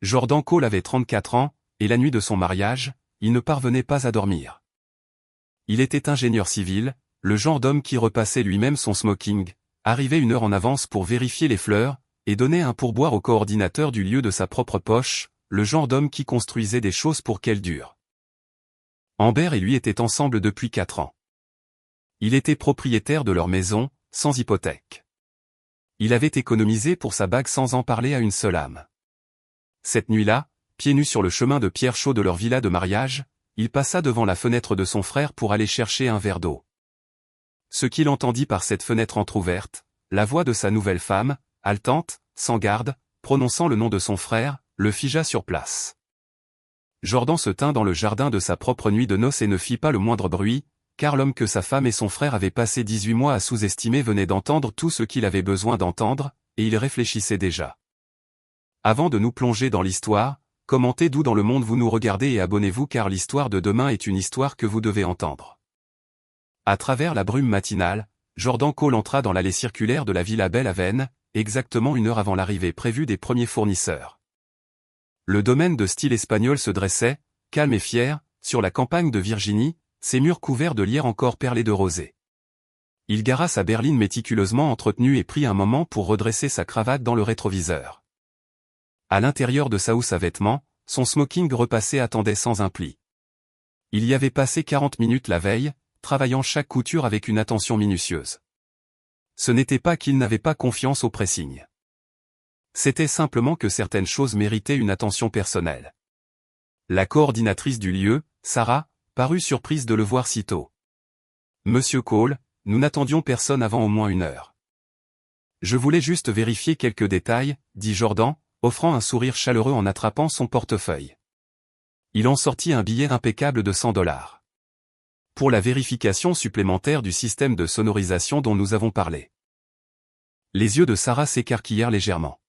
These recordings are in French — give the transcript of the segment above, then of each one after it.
Jordan Cole avait 34 ans, et la nuit de son mariage, il ne parvenait pas à dormir. Il était ingénieur civil, le genre d'homme qui repassait lui-même son smoking, arrivait 1 heure en avance pour vérifier les fleurs, et donnait un pourboire au coordinateur du lieu de sa propre poche, le genre d'homme qui construisait des choses pour qu'elles durent. Amber et lui étaient ensemble depuis 4 ans. Il était propriétaire de leur maison, sans hypothèque. Il avait économisé pour sa bague sans en parler à une seule âme. Cette nuit-là, pieds nus sur le chemin de pierre chaud de leur villa de mariage, il passa devant la fenêtre de son frère pour aller chercher un verre d'eau. Ce qu'il entendit par cette fenêtre entr'ouverte, la voix de sa nouvelle femme, haletante, sans garde, prononçant le nom de son frère, le figea sur place. Jordan se tint dans le jardin de sa propre nuit de noces et ne fit pas le moindre bruit, car l'homme que sa femme et son frère avaient passé 18 mois à sous-estimer venait d'entendre tout ce qu'il avait besoin d'entendre, et il réfléchissait déjà. Avant de nous plonger dans l'histoire, commentez d'où dans le monde vous nous regardez et abonnez-vous car l'histoire de demain est une histoire que vous devez entendre. À travers la brume matinale, Jordan Cole entra dans l'allée circulaire de la Villa Belle Haven, exactement 1 heure avant l'arrivée prévue des premiers fournisseurs. Le domaine de style espagnol se dressait, calme et fier, sur la campagne de Virginie, ses murs couverts de lierre encore perlés de rosée. Il gara sa berline méticuleusement entretenue et prit un moment pour redresser sa cravate dans le rétroviseur. À l'intérieur de sa housse à vêtements, son smoking repassé attendait sans un pli. Il y avait passé 40 minutes la veille, travaillant chaque couture avec une attention minutieuse. Ce n'était pas qu'il n'avait pas confiance au pressing. C'était simplement que certaines choses méritaient une attention personnelle. La coordinatrice du lieu, Sarah, parut surprise de le voir si tôt. « Monsieur Cole, nous n'attendions personne avant au moins 1 heure. »« Je voulais juste vérifier quelques détails, » dit Jordan, offrant un sourire chaleureux en attrapant son portefeuille. Il en sortit un billet impeccable de $100. Pour la vérification supplémentaire du système de sonorisation dont nous avons parlé. Les yeux de Sarah s'écarquillèrent légèrement.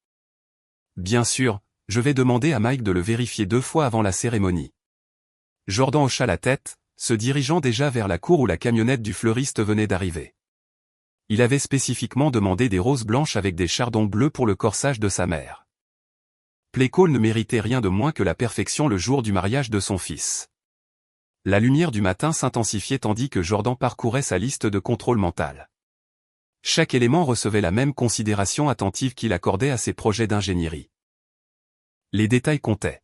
Bien sûr, je vais demander à Mike de le vérifier 2 fois avant la cérémonie. Jordan hocha la tête, se dirigeant déjà vers la cour où la camionnette du fleuriste venait d'arriver. Il avait spécifiquement demandé des roses blanches avec des chardons bleus pour le corsage de sa mère. Cole ne méritait rien de moins que la perfection le jour du mariage de son fils. La lumière du matin s'intensifiait tandis que Jordan parcourait sa liste de contrôle mental. Chaque élément recevait la même considération attentive qu'il accordait à ses projets d'ingénierie. Les détails comptaient.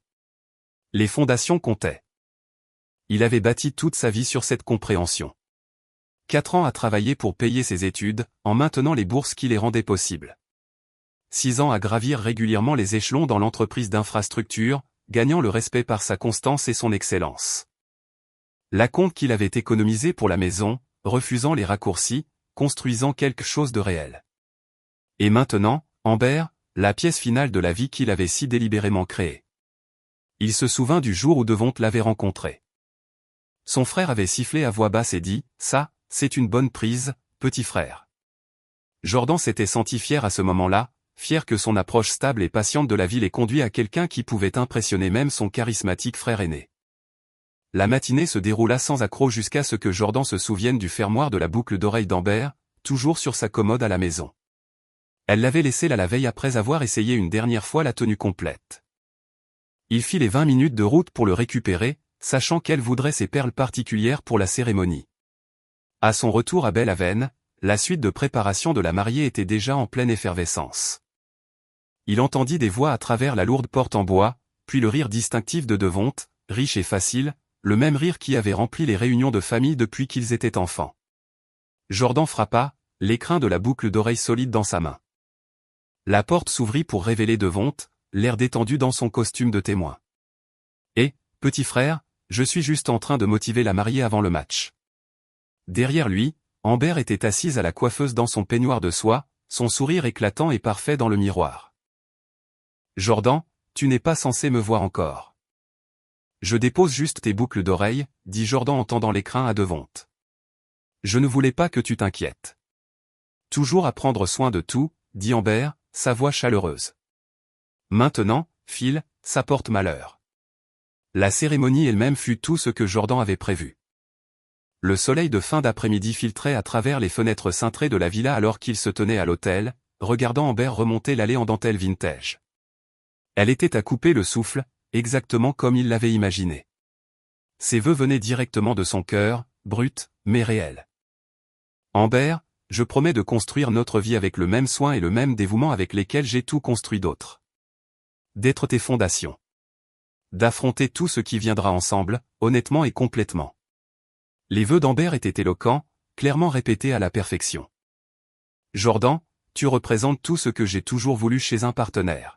Les fondations comptaient. Il avait bâti toute sa vie sur cette compréhension. 4 ans à travailler pour payer ses études, en maintenant les bourses qui les rendaient possibles. 6 ans à gravir régulièrement les échelons dans l'entreprise d'infrastructure, gagnant le respect par sa constance et son excellence. L'acompte qu'il avait économisé pour la maison, refusant les raccourcis, construisant quelque chose de réel. Et maintenant, Amber, la pièce finale de la vie qu'il avait si délibérément créée. Il se souvint du jour où Devon l'avait rencontré. Son frère avait sifflé à voix basse et dit « Ça, c'est une bonne prise, petit frère ». Jordan s'était senti fier à ce moment-là, fier que son approche stable et patiente de la vie l'ait conduit à quelqu'un qui pouvait impressionner même son charismatique frère aîné. La matinée se déroula sans accroc jusqu'à ce que Jordan se souvienne du fermoir de la boucle d'oreille d'Amber, toujours sur sa commode à la maison. Elle l'avait laissé là la veille après avoir essayé une dernière fois la tenue complète. Il fit les 20 minutes de route pour le récupérer, sachant qu'elle voudrait ses perles particulières pour la cérémonie. À son retour à Belle Haven, la suite de préparation de la mariée était déjà en pleine effervescence. Il entendit des voix à travers la lourde porte en bois, puis le rire distinctif de Devon, riche et facile, le même rire qui avait rempli les réunions de famille depuis qu'ils étaient enfants. Jordan frappa, l'écrin de la boucle d'oreille solide dans sa main. La porte s'ouvrit pour révéler Devon, l'air détendu dans son costume de témoin. « Eh, petit frère, je suis juste en train de motiver la mariée avant le match. » Derrière lui, Amber était assise à la coiffeuse dans son peignoir de soie, son sourire éclatant et parfait dans le miroir. « Jordan, tu n'es pas censé me voir encore. »« Je dépose juste tes boucles d'oreilles, » dit Jordan en tendant l'écrin à Devon. « Je ne voulais pas que tu t'inquiètes. »« Toujours à prendre soin de tout, » dit Amber, sa voix chaleureuse. « Maintenant, Phil, ça porte malheur. » La cérémonie elle-même fut tout ce que Jordan avait prévu. Le soleil de fin d'après-midi filtrait à travers les fenêtres cintrées de la villa alors qu'il se tenait à l'hôtel, regardant Amber remonter l'allée en dentelle vintage. Elle était à couper le souffle, exactement comme il l'avait imaginé. Ses vœux venaient directement de son cœur, brut, mais réel. Amber, je promets de construire notre vie avec le même soin et le même dévouement avec lesquels j'ai tout construit d'autres. D'être tes fondations. D'affronter tout ce qui viendra ensemble, honnêtement et complètement. Les vœux d'Amber étaient éloquents, clairement répétés à la perfection. Jordan, tu représentes tout ce que j'ai toujours voulu chez un partenaire.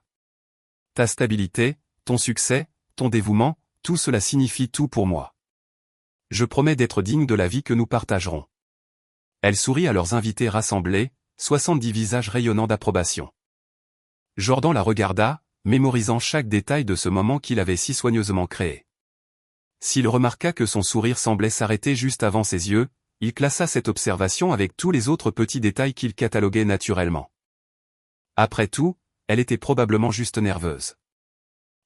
Ta stabilité, ton succès, ton dévouement, tout cela signifie tout pour moi. Je promets d'être digne de la vie que nous partagerons. Elle sourit à leurs invités rassemblés, 70 visages rayonnants d'approbation. Jordan la regarda, mémorisant chaque détail de ce moment qu'il avait si soigneusement créé. S'il remarqua que son sourire semblait s'arrêter juste avant ses yeux, il classa cette observation avec tous les autres petits détails qu'il cataloguait naturellement. Après tout, elle était probablement juste nerveuse.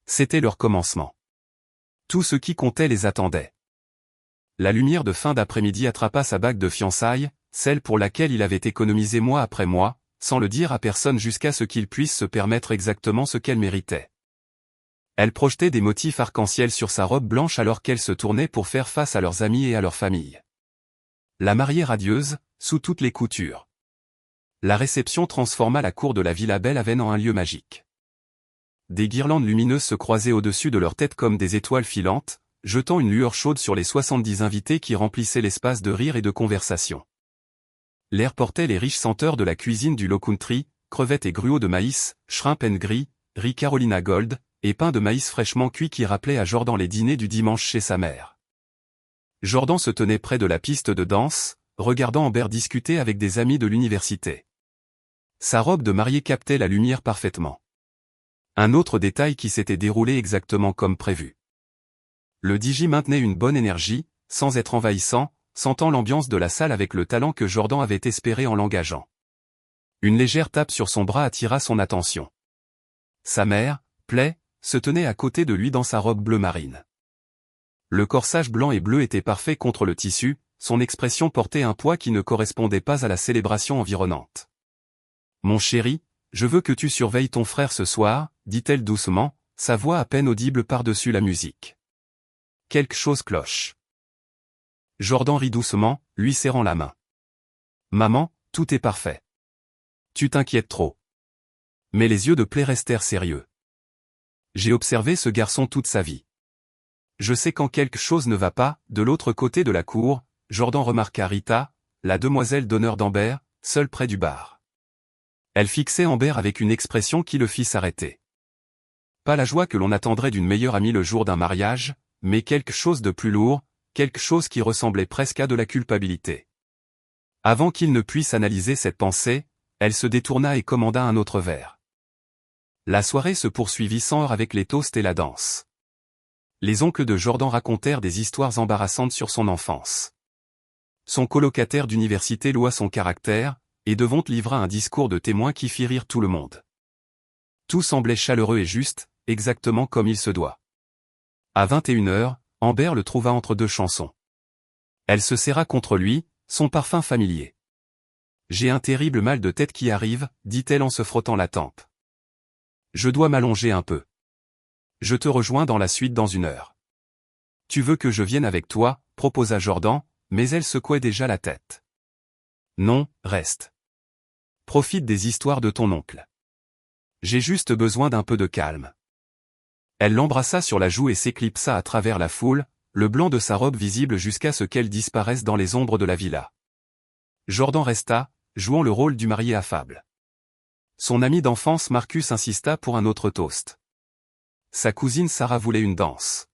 C'était leur commencement. Tout ce qui comptait les attendait. La lumière de fin d'après-midi attrapa sa bague de fiançailles, celle pour laquelle il avait économisé mois après mois, sans le dire à personne jusqu'à ce qu'il puisse se permettre exactement ce qu'elle méritait. Elle projetait des motifs arc-en-ciel sur sa robe blanche alors qu'elle se tournait pour faire face à leurs amis et à leur famille. La mariée radieuse, sous toutes les coutures. La réception transforma la cour de la Villa Belle-Aven en un lieu magique. Des guirlandes lumineuses se croisaient au-dessus de leurs têtes comme des étoiles filantes, jetant une lueur chaude sur les 70 invités qui remplissaient l'espace de rire et de conversation. L'air portait les riches senteurs de la cuisine du Low Country, crevettes et gruaux de maïs, shrimp and gris, riz Carolina Gold, et pain de maïs fraîchement cuit qui rappelait à Jordan les dîners du dimanche chez sa mère. Jordan se tenait près de la piste de danse, regardant Amber discuter avec des amis de l'université. Sa robe de mariée captait la lumière parfaitement. Un autre détail qui s'était déroulé exactement comme prévu. Le DJ maintenait une bonne énergie, sans être envahissant, sentant l'ambiance de la salle avec le talent que Jordan avait espéré en l'engageant. Une légère tape sur son bras attira son attention. Sa mère, Play, se tenait à côté de lui dans sa robe bleu marine. Le corsage blanc et bleu était parfait contre le tissu, son expression portait un poids qui ne correspondait pas à la célébration environnante. « Mon chéri, je veux que tu surveilles ton frère ce soir, dit-elle doucement, sa voix à peine audible par-dessus la musique. Quelque chose cloche. Jordan rit doucement, lui serrant la main. Maman, tout est parfait. Tu t'inquiètes trop. Mais les yeux de Play restèrent sérieux. J'ai observé ce garçon toute sa vie. Je sais quand quelque chose ne va pas, de l'autre côté de la cour, Jordan remarqua Rita, la demoiselle d'honneur d'Amber, seule près du bar. Elle fixait Amber avec une expression qui le fit s'arrêter. Pas la joie que l'on attendrait d'une meilleure amie le jour d'un mariage, mais quelque chose de plus lourd, quelque chose qui ressemblait presque à de la culpabilité. Avant qu'il ne puisse analyser cette pensée, elle se détourna et commanda un autre verre. La soirée se poursuivit sans heurts avec les toasts et la danse. Les oncles de Jordan racontèrent des histoires embarrassantes sur son enfance. Son colocataire d'université loua son caractère, et Devont livra un discours de témoin qui fit rire tout le monde. Tout semblait chaleureux et juste, exactement comme il se doit. À 21h, Amber le trouva entre deux chansons. Elle se serra contre lui, son parfum familier. « J'ai un terrible mal de tête qui arrive, dit-elle en se frottant la tempe. Je dois m'allonger un peu. Je te rejoins dans la suite dans 1 heure. Tu veux que je vienne avec toi, proposa Jordan, mais elle secouait déjà la tête. Non, reste. Profite des histoires de ton oncle. J'ai juste besoin d'un peu de calme. Elle l'embrassa sur la joue et s'éclipsa à travers la foule, le blanc de sa robe visible jusqu'à ce qu'elle disparaisse dans les ombres de la villa. Jordan resta, jouant le rôle du marié affable. Son ami d'enfance Marcus insista pour un autre toast. Sa cousine Sarah voulait une danse.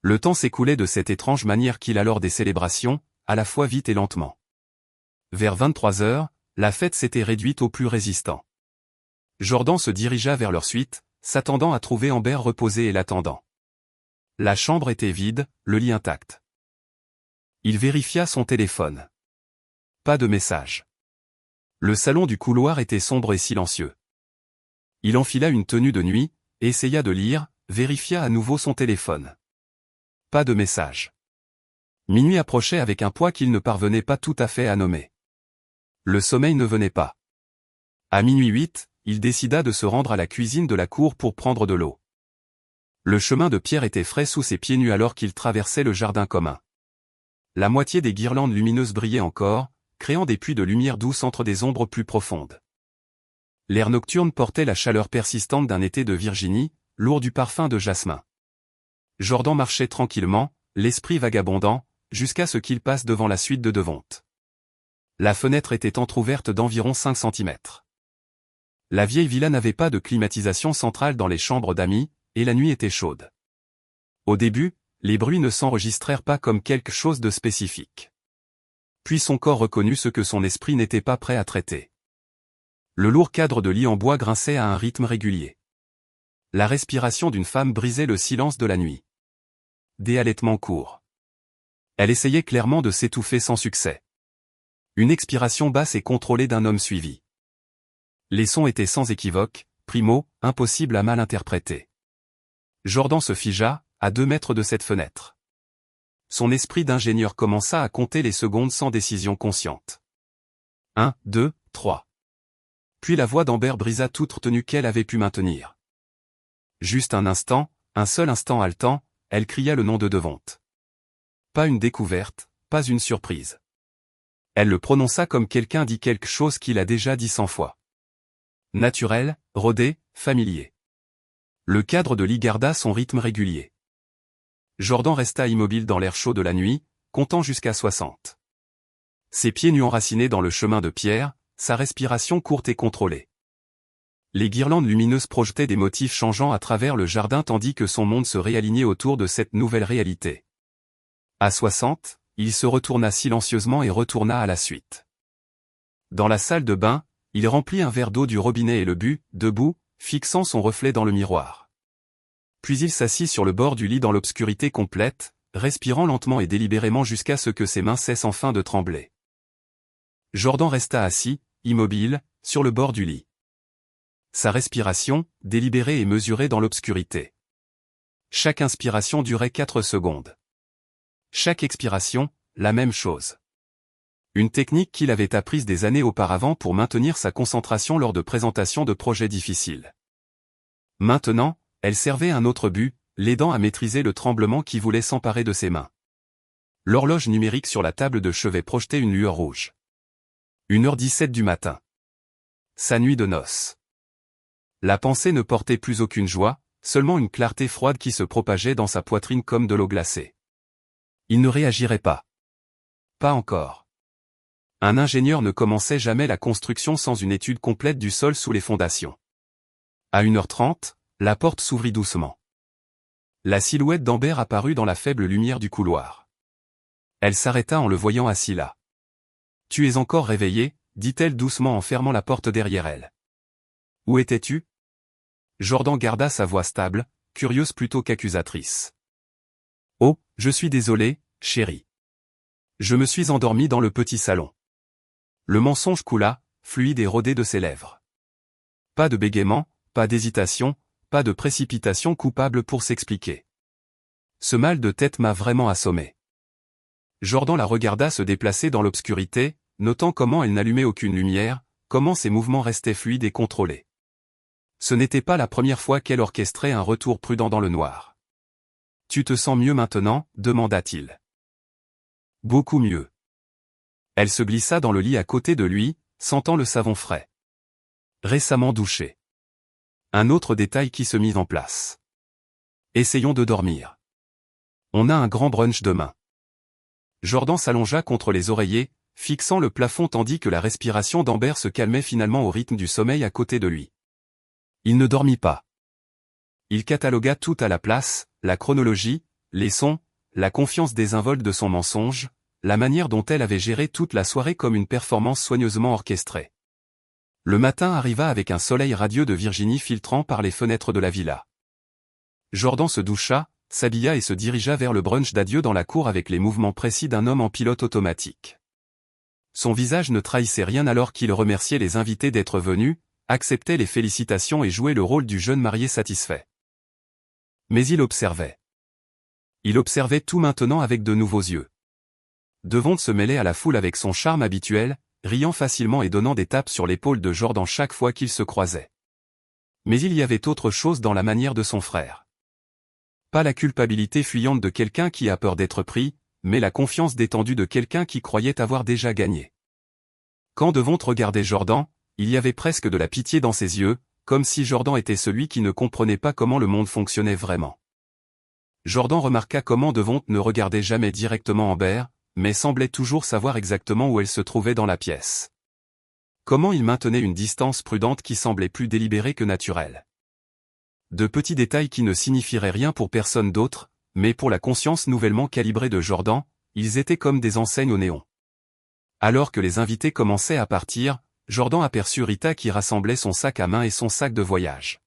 Le temps s'écoulait de cette étrange manière qu'il a lors des célébrations, à la fois vite et lentement. Vers 23h, la fête s'était réduite aux plus résistants. Jordan se dirigea vers leur suite, s'attendant à trouver Amber reposée et l'attendant. La chambre était vide, le lit intact. Il vérifia son téléphone. Pas de message. Le salon du couloir était sombre et silencieux. Il enfila une tenue de nuit, essaya de lire, vérifia à nouveau son téléphone. Pas de message. Minuit approchait avec un poids qu'il ne parvenait pas tout à fait à nommer. Le sommeil ne venait pas. À minuit 8, il décida de se rendre à la cuisine de la cour pour prendre de l'eau. Le chemin de pierre était frais sous ses pieds nus alors qu'il traversait le jardin commun. La moitié des guirlandes lumineuses brillaient encore, créant des puits de lumière douce entre des ombres plus profondes. L'air nocturne portait la chaleur persistante d'un été de Virginie, lourd du parfum de jasmin. Jordan marchait tranquillement, l'esprit vagabondant, jusqu'à ce qu'il passe devant la suite de Devont. La fenêtre était entr'ouverte d'environ 5 centimètres. La vieille villa n'avait pas de climatisation centrale dans les chambres d'amis, et la nuit était chaude. Au début, les bruits ne s'enregistrèrent pas comme quelque chose de spécifique. Puis son corps reconnut ce que son esprit n'était pas prêt à traiter. Le lourd cadre de lit en bois grinçait à un rythme régulier. La respiration d'une femme brisait le silence de la nuit. Des halètements courts. Elle essayait clairement de s'étouffer sans succès. Une expiration basse et contrôlée d'un homme suivi. Les sons étaient sans équivoque, primo, impossible à mal interpréter. Jordan se figea, à 2 mètres de cette fenêtre. Son esprit d'ingénieur commença à compter les secondes sans décision consciente. 1, 2, 3. Puis la voix d'Amber brisa toute retenue qu'elle avait pu maintenir. Juste un instant, un seul instant haletant, elle cria le nom de Devont. Pas une découverte, pas une surprise. Elle le prononça comme quelqu'un dit quelque chose qu'il a déjà dit 100 fois. Naturel, rodé, familier. Le cadre de lit garda son rythme régulier. Jordan resta immobile dans l'air chaud de la nuit, comptant jusqu'à 60. Ses pieds nus enracinés dans le chemin de pierre, sa respiration courte et contrôlée. Les guirlandes lumineuses projetaient des motifs changeants à travers le jardin tandis que son monde se réalignait autour de cette nouvelle réalité. À 60, il se retourna silencieusement et retourna à la suite. Dans la salle de bain, il remplit un verre d'eau du robinet et le but, debout, fixant son reflet dans le miroir. Puis il s'assit sur le bord du lit dans l'obscurité complète, respirant lentement et délibérément jusqu'à ce que ses mains cessent enfin de trembler. Jordan resta assis, immobile, sur le bord du lit. Sa respiration, délibérée et mesurée dans l'obscurité. Chaque inspiration durait 4 secondes. Chaque expiration, la même chose. Une technique qu'il avait apprise des années auparavant pour maintenir sa concentration lors de présentations de projets difficiles. Maintenant, elle servait un autre but, l'aidant à maîtriser le tremblement qui voulait s'emparer de ses mains. L'horloge numérique sur la table de chevet projetait une lueur rouge. 1h17 du matin. Sa nuit de noces. La pensée ne portait plus aucune joie, seulement une clarté froide qui se propageait dans sa poitrine comme de l'eau glacée. Il ne réagirait pas. Pas encore. Un ingénieur ne commençait jamais la construction sans une étude complète du sol sous les fondations. À 1h30, la porte s'ouvrit doucement. La silhouette d'Amber apparut dans la faible lumière du couloir. Elle s'arrêta en le voyant assis là. « Tu es encore réveillé ?» dit-elle doucement en fermant la porte derrière elle. « Où étais-tu » Jordan garda sa voix stable, curieuse plutôt qu'accusatrice. « Oh, je suis désolé, chérie. Je me suis endormi dans le petit salon. » Le mensonge coula, fluide et rodé de ses lèvres. Pas de bégaiement, pas d'hésitation, pas de précipitation coupable pour s'expliquer. Ce mal de tête m'a vraiment assommé. Jordan la regarda se déplacer dans l'obscurité, notant comment elle n'allumait aucune lumière, comment ses mouvements restaient fluides et contrôlés. Ce n'était pas la première fois qu'elle orchestrait un retour prudent dans le noir. « Tu te sens mieux maintenant ?» demanda-t-il. « Beaucoup mieux. » Elle se glissa dans le lit à côté de lui, sentant le savon frais. Récemment douché. Un autre détail qui se mit en place. Essayons de dormir. On a un grand brunch demain. Jordan s'allongea contre les oreillers, fixant le plafond tandis que la respiration d'Amber se calmait finalement au rythme du sommeil à côté de lui. Il ne dormit pas. Il catalogua tout à la place, la chronologie, les sons, la confiance désinvolte de son mensonge, la manière dont elle avait géré toute la soirée comme une performance soigneusement orchestrée. Le matin arriva avec un soleil radieux de Virginie filtrant par les fenêtres de la villa. Jordan se doucha, s'habilla et se dirigea vers le brunch d'adieu dans la cour avec les mouvements précis d'un homme en pilote automatique. Son visage ne trahissait rien alors qu'il remerciait les invités d'être venus, acceptait les félicitations et jouait le rôle du jeune marié satisfait. Mais il observait. Il observait tout maintenant avec de nouveaux yeux. Devont se mêler à la foule avec son charme habituel, riant facilement et donnant des tapes sur l'épaule de Jordan chaque fois qu'ils se croisaient. Mais il y avait autre chose dans la manière de son frère. Pas la culpabilité fuyante de quelqu'un qui a peur d'être pris, mais la confiance détendue de quelqu'un qui croyait avoir déjà gagné. Quand Devont regardait Jordan, il y avait presque de la pitié dans ses yeux, comme si Jordan était celui qui ne comprenait pas comment le monde fonctionnait vraiment. Jordan remarqua comment Devont ne regardait jamais directement Amber, mais semblait toujours savoir exactement où elle se trouvait dans la pièce. Comment il maintenait une distance prudente qui semblait plus délibérée que naturelle. De petits détails qui ne signifieraient rien pour personne d'autre, mais pour la conscience nouvellement calibrée de Jordan, ils étaient comme des enseignes au néon. Alors que les invités commençaient à partir, Jordan aperçut Rita qui rassemblait son sac à main et son sac de voyage.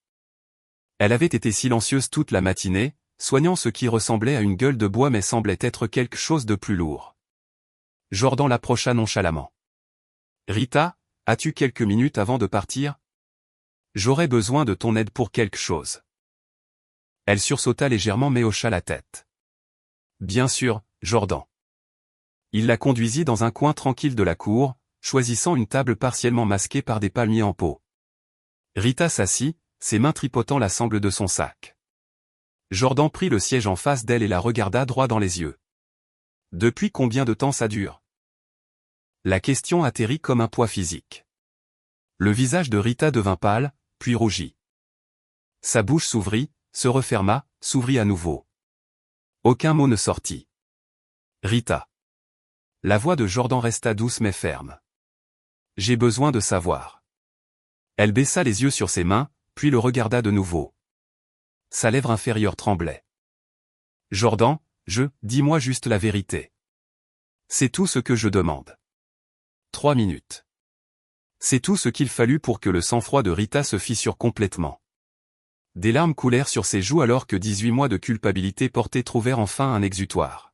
Elle avait été silencieuse toute la matinée, soignant ce qui ressemblait à une gueule de bois mais semblait être quelque chose de plus lourd. Jordan l'approcha nonchalamment. « Rita, as-tu quelques minutes avant de partir ? J'aurais besoin de ton aide pour quelque chose. » Elle sursauta légèrement mais hocha la tête. « Bien sûr, Jordan. » Il la conduisit dans un coin tranquille de la cour, choisissant une table partiellement masquée par des palmiers en pot. Rita s'assit, ses mains tripotant la sangle de son sac. Jordan prit le siège en face d'elle et la regarda droit dans les yeux. « Depuis combien de temps ça dure ? » La question atterrit comme un poids physique. Le visage de Rita devint pâle, puis rougit. Sa bouche s'ouvrit, se referma, s'ouvrit à nouveau. Aucun mot ne sortit. « Rita. » La voix de Jordan resta douce mais ferme. « J'ai besoin de savoir. » Elle baissa les yeux sur ses mains, puis le regarda de nouveau. Sa lèvre inférieure tremblait. « Jordan, dis-moi juste la vérité. C'est tout ce que je demande. » 3 minutes. C'est tout ce qu'il fallut pour que le sang-froid de Rita se fissure complètement. Des larmes coulèrent sur ses joues alors que 18 mois de culpabilité portée trouvèrent enfin un exutoire.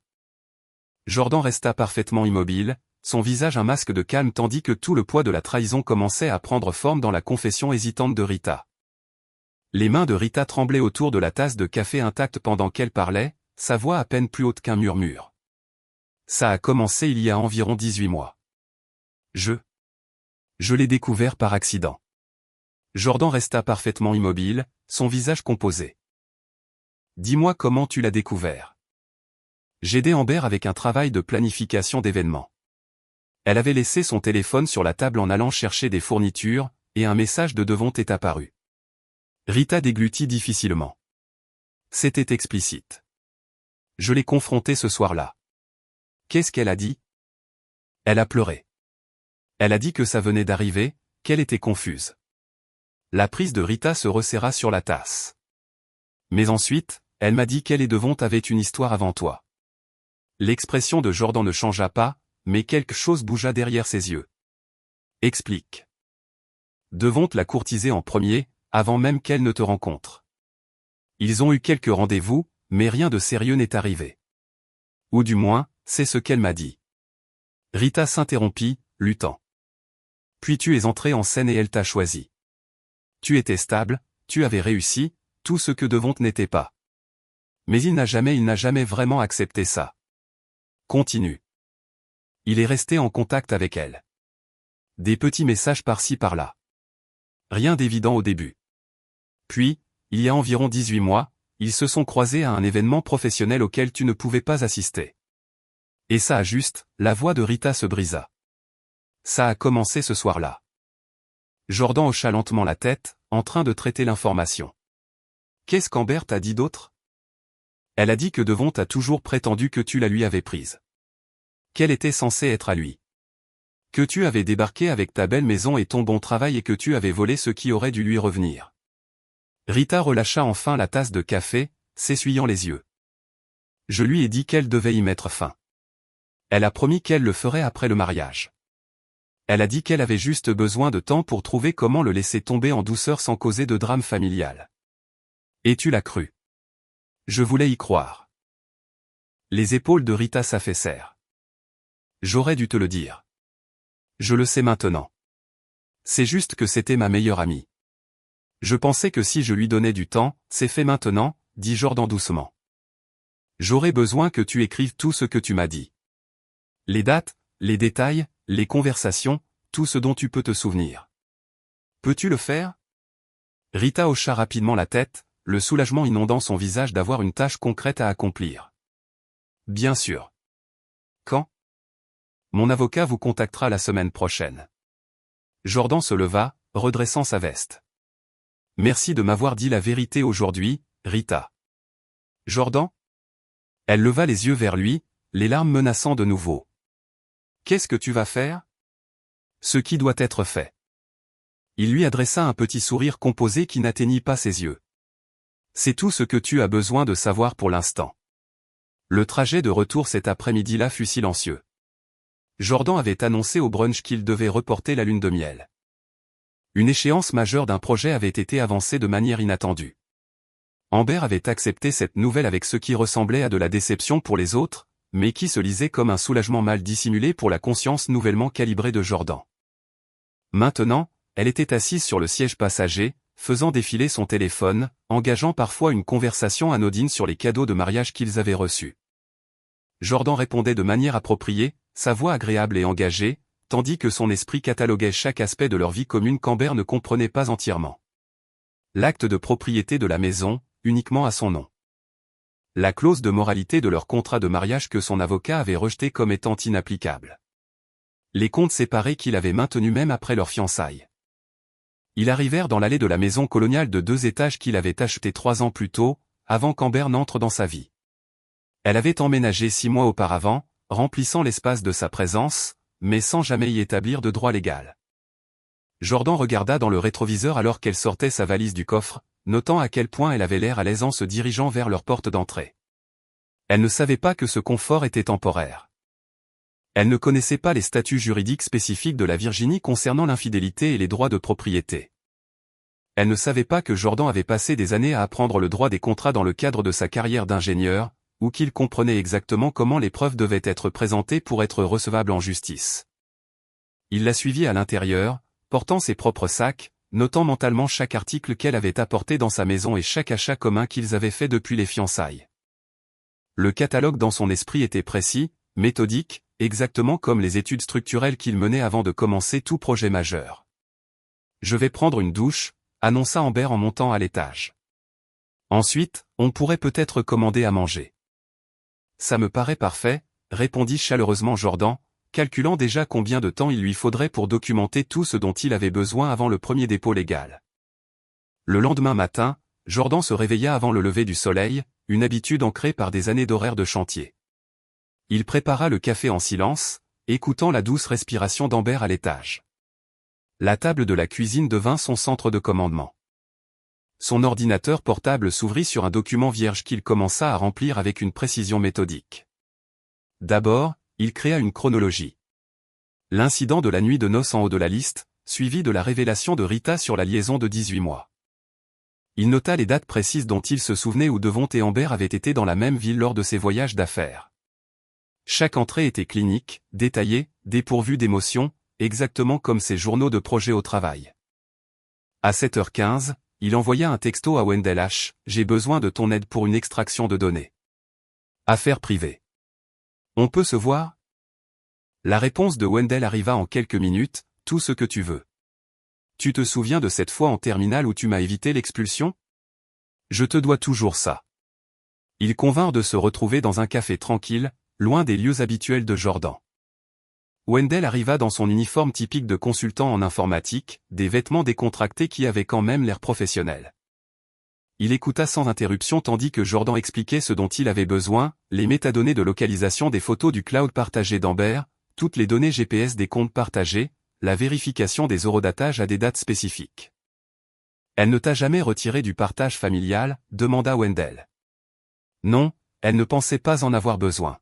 Jordan resta parfaitement immobile, son visage un masque de calme tandis que tout le poids de la trahison commençait à prendre forme dans la confession hésitante de Rita. Les mains de Rita tremblaient autour de la tasse de café intacte pendant qu'elle parlait, sa voix à peine plus haute qu'un murmure. Ça a commencé il y a environ 18 mois. Je l'ai découvert par accident. Jordan resta parfaitement immobile, son visage composé. Dis-moi comment tu l'as découvert. J'aidais Amber avec un travail de planification d'événements. Elle avait laissé son téléphone sur la table en allant chercher des fournitures, et un message de Devont est apparu. Rita déglutit difficilement. C'était explicite. Je l'ai confrontée ce soir-là. Qu'est-ce qu'elle a dit ? Elle a pleuré. Elle a dit que ça venait d'arriver, qu'elle était confuse. La prise de Rita se resserra sur la tasse. Mais ensuite, elle m'a dit qu'elle et Devont avaient une histoire avant toi. L'expression de Jordan ne changea pas, mais quelque chose bougea derrière ses yeux. Explique. Devont l'a courtisée en premier, avant même qu'elle ne te rencontre. Ils ont eu quelques rendez-vous, mais rien de sérieux n'est arrivé. Ou du moins, c'est ce qu'elle m'a dit. Rita s'interrompit, luttant. Puis tu es entré en scène et elle t'a choisi. Tu étais stable, tu avais réussi, tout ce que Devont n'était pas. Mais il n'a jamais vraiment accepté ça. Continue. Il est resté en contact avec elle. Des petits messages par-ci par-là. Rien d'évident au début. Puis, il y a environ 18 mois, ils se sont croisés à un événement professionnel auquel tu ne pouvais pas assister. Et ça a juste, la voix de Rita se brisa. Ça a commencé ce soir-là. Jordan hocha lentement la tête, en train de traiter l'information. Qu'est-ce qu'Amber t'a dit d'autre ? Elle a dit que Devont a toujours prétendu que tu la lui avais prise. Qu'elle était censée être à lui. Que tu avais débarqué avec ta belle maison et ton bon travail et que tu avais volé ce qui aurait dû lui revenir. Rita relâcha enfin la tasse de café, s'essuyant les yeux. Je lui ai dit qu'elle devait y mettre fin. Elle a promis qu'elle le ferait après le mariage. Elle a dit qu'elle avait juste besoin de temps pour trouver comment le laisser tomber en douceur sans causer de drame familial. Et tu l'as cru. Je voulais y croire. Les épaules de Rita s'affaissèrent. J'aurais dû te le dire. Je le sais maintenant. C'est juste que c'était ma meilleure amie. Je pensais que si je lui donnais du temps, c'est fait maintenant, dit Jordan doucement. J'aurais besoin que tu écrives tout ce que tu m'as dit. Les dates, les détails, les conversations, tout ce dont tu peux te souvenir. Peux-tu le faire ? Rita hocha rapidement la tête, le soulagement inondant son visage d'avoir une tâche concrète à accomplir. Bien sûr. Quand? Mon avocat vous contactera la semaine prochaine. Jordan se leva, redressant sa veste. Merci de m'avoir dit la vérité aujourd'hui, Rita. Jordan? Elle leva les yeux vers lui, les larmes menaçant de nouveau. Qu'est-ce que tu vas faire? Ce qui doit être fait. Il lui adressa un petit sourire composé qui n'atteignit pas ses yeux. C'est tout ce que tu as besoin de savoir pour l'instant. Le trajet de retour cet après-midi-là fut silencieux. Jordan avait annoncé au brunch qu'il devait reporter la lune de miel. Une échéance majeure d'un projet avait été avancée de manière inattendue. Amber avait accepté cette nouvelle avec ce qui ressemblait à de la déception pour les autres, mais qui se lisait comme un soulagement mal dissimulé pour la conscience nouvellement calibrée de Jordan. Maintenant, elle était assise sur le siège passager, faisant défiler son téléphone, engageant parfois une conversation anodine sur les cadeaux de mariage qu'ils avaient reçus. Jordan répondait de manière appropriée, sa voix agréable et engagée, tandis que son esprit cataloguait chaque aspect de leur vie commune qu'Amber ne comprenait pas entièrement. L'acte de propriété de la maison, uniquement à son nom. La clause de moralité de leur contrat de mariage que son avocat avait rejeté comme étant inapplicable. Les comptes séparés qu'il avait maintenus même après leur fiançailles. Ils arrivèrent dans l'allée de la maison coloniale de 2 étages qu'il avait achetée 3 ans plus tôt, avant qu'Amber n'entre dans sa vie. Elle avait emménagé 6 mois auparavant, remplissant l'espace de sa présence, mais sans jamais y établir de droit légal. Jordan regarda dans le rétroviseur alors qu'elle sortait sa valise du coffre, notant à quel point elle avait l'air à l'aise en se dirigeant vers leur porte d'entrée. Elle ne savait pas que ce confort était temporaire. Elle ne connaissait pas les statuts juridiques spécifiques de la Virginie concernant l'infidélité et les droits de propriété. Elle ne savait pas que Jordan avait passé des années à apprendre le droit des contrats dans le cadre de sa carrière d'ingénieur, ou qu'il comprenait exactement comment les preuves devaient être présentées pour être recevables en justice. Il la suivit à l'intérieur, portant ses propres sacs, notant mentalement chaque article qu'elle avait apporté dans sa maison et chaque achat commun qu'ils avaient fait depuis les fiançailles. Le catalogue dans son esprit était précis, méthodique, exactement comme les études structurelles qu'il menait avant de commencer tout projet majeur. « Je vais prendre une douche », annonça Amber en montant à l'étage. « Ensuite, on pourrait peut-être commander à manger. » Ça me paraît parfait, répondit chaleureusement Jordan, calculant déjà combien de temps il lui faudrait pour documenter tout ce dont il avait besoin avant le premier dépôt légal. Le lendemain matin, Jordan se réveilla avant le lever du soleil, une habitude ancrée par des années d'horaire de chantier. Il prépara le café en silence, écoutant la douce respiration d'Amber à l'étage. La table de la cuisine devint son centre de commandement. Son ordinateur portable s'ouvrit sur un document vierge qu'il commença à remplir avec une précision méthodique. D'abord, il créa une chronologie. L'incident de la nuit de noces en haut de la liste, suivi de la révélation de Rita sur la liaison de 18 mois. Il nota les dates précises dont il se souvenait où Devon et Amber avaient été dans la même ville lors de ses voyages d'affaires. Chaque entrée était clinique, détaillée, dépourvue d'émotion, exactement comme ses journaux de projet au travail. À 7h15, il envoya un texto à Wendell H. « J'ai besoin de ton aide pour une extraction de données. Affaires privées. On peut se voir ?» La réponse de Wendell arriva en quelques minutes, « Tout ce que tu veux. Tu te souviens de cette fois en terminale où tu m'as évité l'expulsion? Je te dois toujours ça. » Ils convinrent de se retrouver dans un café tranquille, loin des lieux habituels de Jordan. Wendell arriva dans son uniforme typique de consultant en informatique, des vêtements décontractés qui avaient quand même l'air professionnel. Il écouta sans interruption tandis que Jordan expliquait ce dont il avait besoin, les métadonnées de localisation des photos du cloud partagé d'Amber, toutes les données GPS des comptes partagés, la vérification des eurodatages à des dates spécifiques. « Elle ne t'a jamais retiré du partage familial ?» demanda Wendell. « Non, elle ne pensait pas en avoir besoin. »«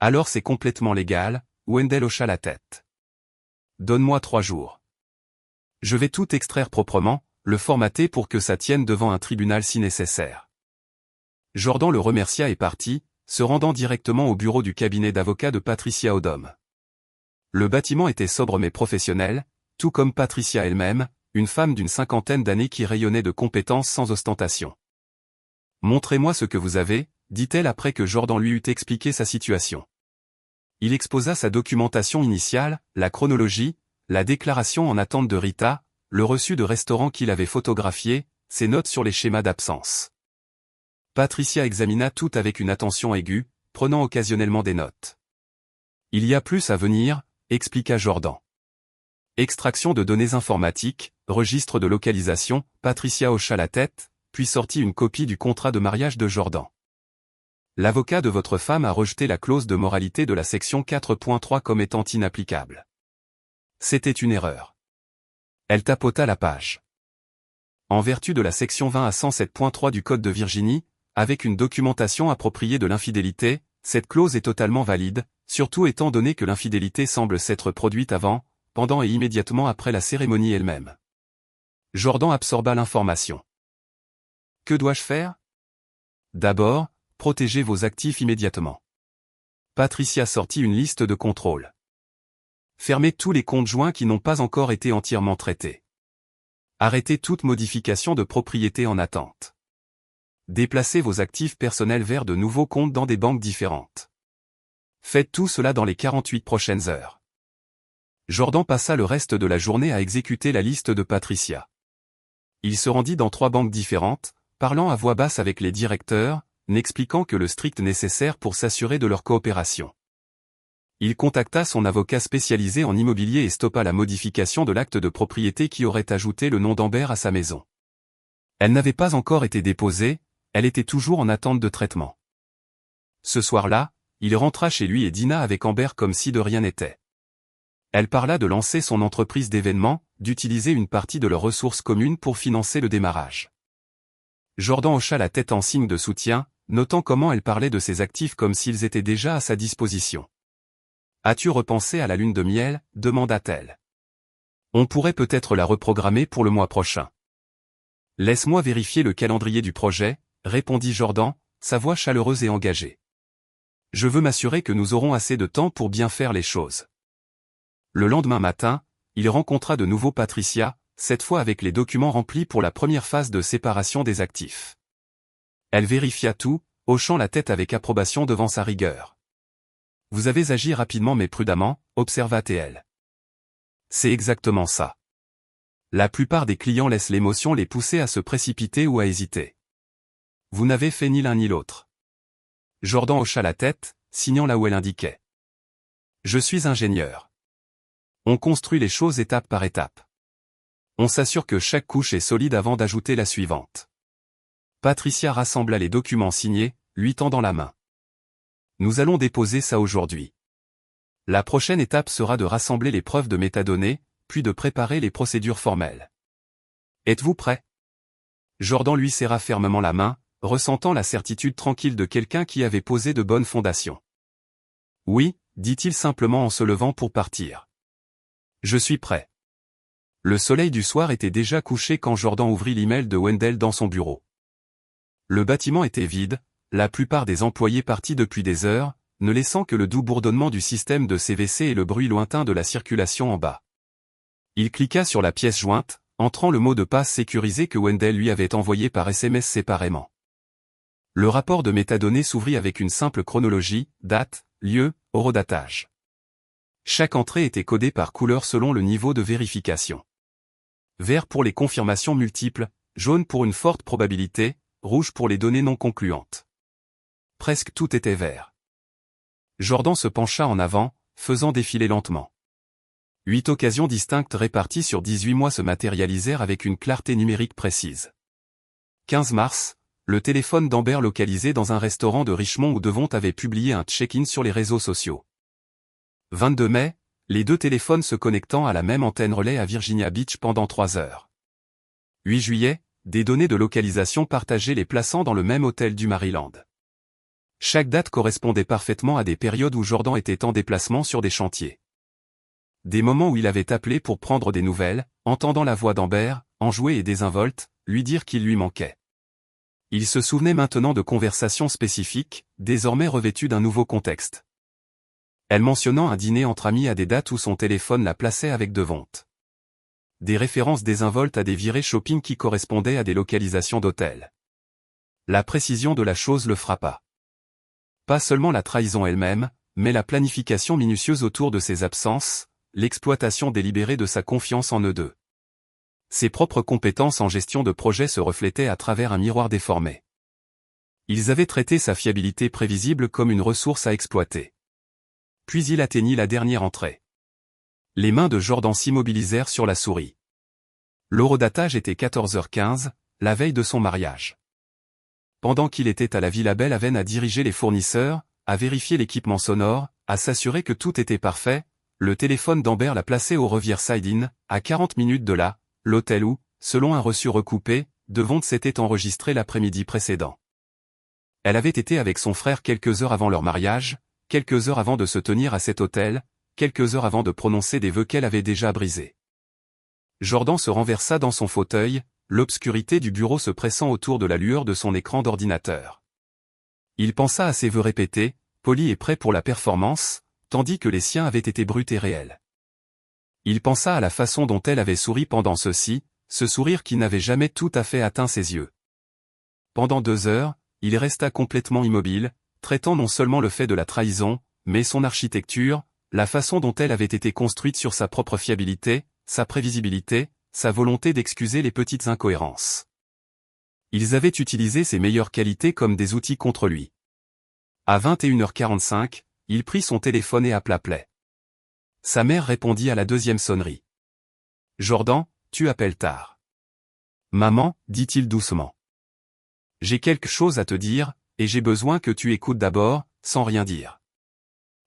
Alors c'est complètement légal ?» Wendell hocha la tête. « Donne-moi 3 jours. Je vais tout extraire proprement, le formater pour que ça tienne devant un tribunal si nécessaire. » Jordan le remercia et partit, se rendant directement au bureau du cabinet d'avocat de Patricia Odom. Le bâtiment était sobre mais professionnel, tout comme Patricia elle-même, une femme d'une 50aine d'années qui rayonnait de compétences sans ostentation. « Montrez-moi ce que vous avez, » dit-elle après que Jordan lui eut expliqué sa situation. Il exposa sa documentation initiale, la chronologie, la déclaration en attente de Rita, le reçu de restaurant qu'il avait photographié, ses notes sur les schémas d'absence. Patricia examina tout avec une attention aiguë, prenant occasionnellement des notes. Il y a plus à venir, expliqua Jordan. Extraction de données informatiques, registre de localisation, Patricia hocha la tête, puis sortit une copie du contrat de mariage de Jordan. L'avocat de votre femme a rejeté la clause de moralité de la section 4.3 comme étant inapplicable. C'était une erreur. Elle tapota la page. En vertu de la section 20 à 107.3 du Code de Virginie, avec une documentation appropriée de l'infidélité, cette clause est totalement valide, surtout étant donné que l'infidélité semble s'être produite avant, pendant et immédiatement après la cérémonie elle-même. Jordan absorba l'information. Que dois-je faire? D'abord, protégez vos actifs immédiatement. Patricia sortit une liste de contrôles. Fermez tous les comptes joints qui n'ont pas encore été entièrement traités. Arrêtez toute modification de propriété en attente. Déplacez vos actifs personnels vers de nouveaux comptes dans des banques différentes. Faites tout cela dans les 48 prochaines heures. Jordan passa le reste de la journée à exécuter la liste de Patricia. Il se rendit dans 3 banques différentes, parlant à voix basse avec les directeurs, n'expliquant que le strict nécessaire pour s'assurer de leur coopération. Il contacta son avocat spécialisé en immobilier et stoppa la modification de l'acte de propriété qui aurait ajouté le nom d'Amber à sa maison. Elle n'avait pas encore été déposée, elle était toujours en attente de traitement. Ce soir-là, il rentra chez lui et dîna avec Amber comme si de rien n'était. Elle parla de lancer son entreprise d'événements, d'utiliser une partie de leurs ressources communes pour financer le démarrage. Jordan hocha la tête en signe de soutien, notant comment elle parlait de ses actifs comme s'ils étaient déjà à sa disposition. « As-tu repensé à la lune de miel ?» demanda-t-elle. « On pourrait peut-être la reprogrammer pour le mois prochain. »« Laisse-moi vérifier le calendrier du projet, » répondit Jordan, sa voix chaleureuse et engagée. « Je veux m'assurer que nous aurons assez de temps pour bien faire les choses. » Le lendemain matin, il rencontra de nouveau Patricia, cette fois avec les documents remplis pour la première phase de séparation des actifs. Elle vérifia tout, hochant la tête avec approbation devant sa rigueur. « Vous avez agi rapidement mais prudemment, » observa-t-elle. « C'est exactement ça. La plupart des clients laissent l'émotion les pousser à se précipiter ou à hésiter. Vous n'avez fait ni l'un ni l'autre. » Jordan hocha la tête, signant là où elle indiquait. « Je suis ingénieur. On construit les choses étape par étape. On s'assure que chaque couche est solide avant d'ajouter la suivante. » Patricia rassembla les documents signés, lui tendant la main. « Nous allons déposer ça aujourd'hui. La prochaine étape sera de rassembler les preuves de métadonnées, puis de préparer les procédures formelles. Êtes-vous prêt? » Jordan lui serra fermement la main, ressentant la certitude tranquille de quelqu'un qui avait posé de bonnes fondations. « Oui, » dit-il simplement en se levant pour partir. « Je suis prêt. » Le soleil du soir était déjà couché quand Jordan ouvrit l'email de Wendell dans son bureau. Le bâtiment était vide, la plupart des employés partis depuis des heures, ne laissant que le doux bourdonnement du système de CVC et le bruit lointain de la circulation en bas. Il cliqua sur la pièce jointe, entrant le mot de passe sécurisé que Wendell lui avait envoyé par SMS séparément. Le rapport de métadonnées s'ouvrit avec une simple chronologie, date, lieu, horodatage. Chaque entrée était codée par couleur selon le niveau de vérification. Vert pour les confirmations multiples, jaune pour une forte probabilité, rouge pour les données non concluantes. Presque tout était vert. Jordan se pencha en avant, faisant défiler lentement. 8 occasions distinctes réparties sur 18 mois se matérialisèrent avec une clarté numérique précise. 15 mars, le téléphone d'Amber localisé dans un restaurant de Richmond où Devont avait publié un check-in sur les réseaux sociaux. 22 mai, les 2 téléphones se connectant à la même antenne relais à Virginia Beach pendant 3 heures. 8 juillet, des données de localisation partagées les plaçant dans le même hôtel du Maryland. Chaque date correspondait parfaitement à des périodes où Jordan était en déplacement sur des chantiers. Des moments où il avait appelé pour prendre des nouvelles, entendant la voix d'Amber, enjouée et désinvolte, lui dire qu'il lui manquait. Il se souvenait maintenant de conversations spécifiques, désormais revêtues d'un nouveau contexte. Elle mentionnant un dîner entre amis à des dates où son téléphone la plaçait avec Devont. Des références désinvoltes à des virées shopping qui correspondaient à des localisations d'hôtels. La précision de la chose le frappa. Pas seulement la trahison elle-même, mais la planification minutieuse autour de ses absences, l'exploitation délibérée de sa confiance en eux deux. Ses propres compétences en gestion de projet se reflétaient à travers un miroir déformé. Ils avaient traité sa fiabilité prévisible comme une ressource à exploiter. Puis il atteignit la dernière entrée. Les mains de Jordan s'immobilisèrent sur la souris. L'horodatage était 14h15, la veille de son mariage. Pendant qu'il était à la Villa Belle-Haven à diriger les fournisseurs, à vérifier l'équipement sonore, à s'assurer que tout était parfait, le téléphone d'Amber l'a placé au Riverside Inn, à 40 minutes de là, l'hôtel où, selon un reçu recoupé, Devon s'était enregistré l'après-midi précédent. Elle avait été avec son frère quelques heures avant leur mariage, quelques heures avant de se tenir à cet hôtel, quelques heures avant de prononcer des vœux qu'elle avait déjà brisés. Jordan se renversa dans son fauteuil, l'obscurité du bureau se pressant autour de la lueur de son écran d'ordinateur. Il pensa à ses vœux répétés, polis et prêts pour la performance, tandis que les siens avaient été bruts et réels. Il pensa à la façon dont elle avait souri pendant ceci, ce sourire qui n'avait jamais tout à fait atteint ses yeux. Pendant 2 heures, il resta complètement immobile, traitant non seulement le fait de la trahison, mais son architecture, la façon dont elle avait été construite sur sa propre fiabilité, sa prévisibilité, sa volonté d'excuser les petites incohérences. Ils avaient utilisé ses meilleures qualités comme des outils contre lui. À 21h45, il prit son téléphone et appela Play. Sa mère répondit à la deuxième sonnerie. « Jordan, tu appelles tard. »« Maman, dit-il doucement. J'ai quelque chose à te dire, et j'ai besoin que tu écoutes d'abord, sans rien dire. »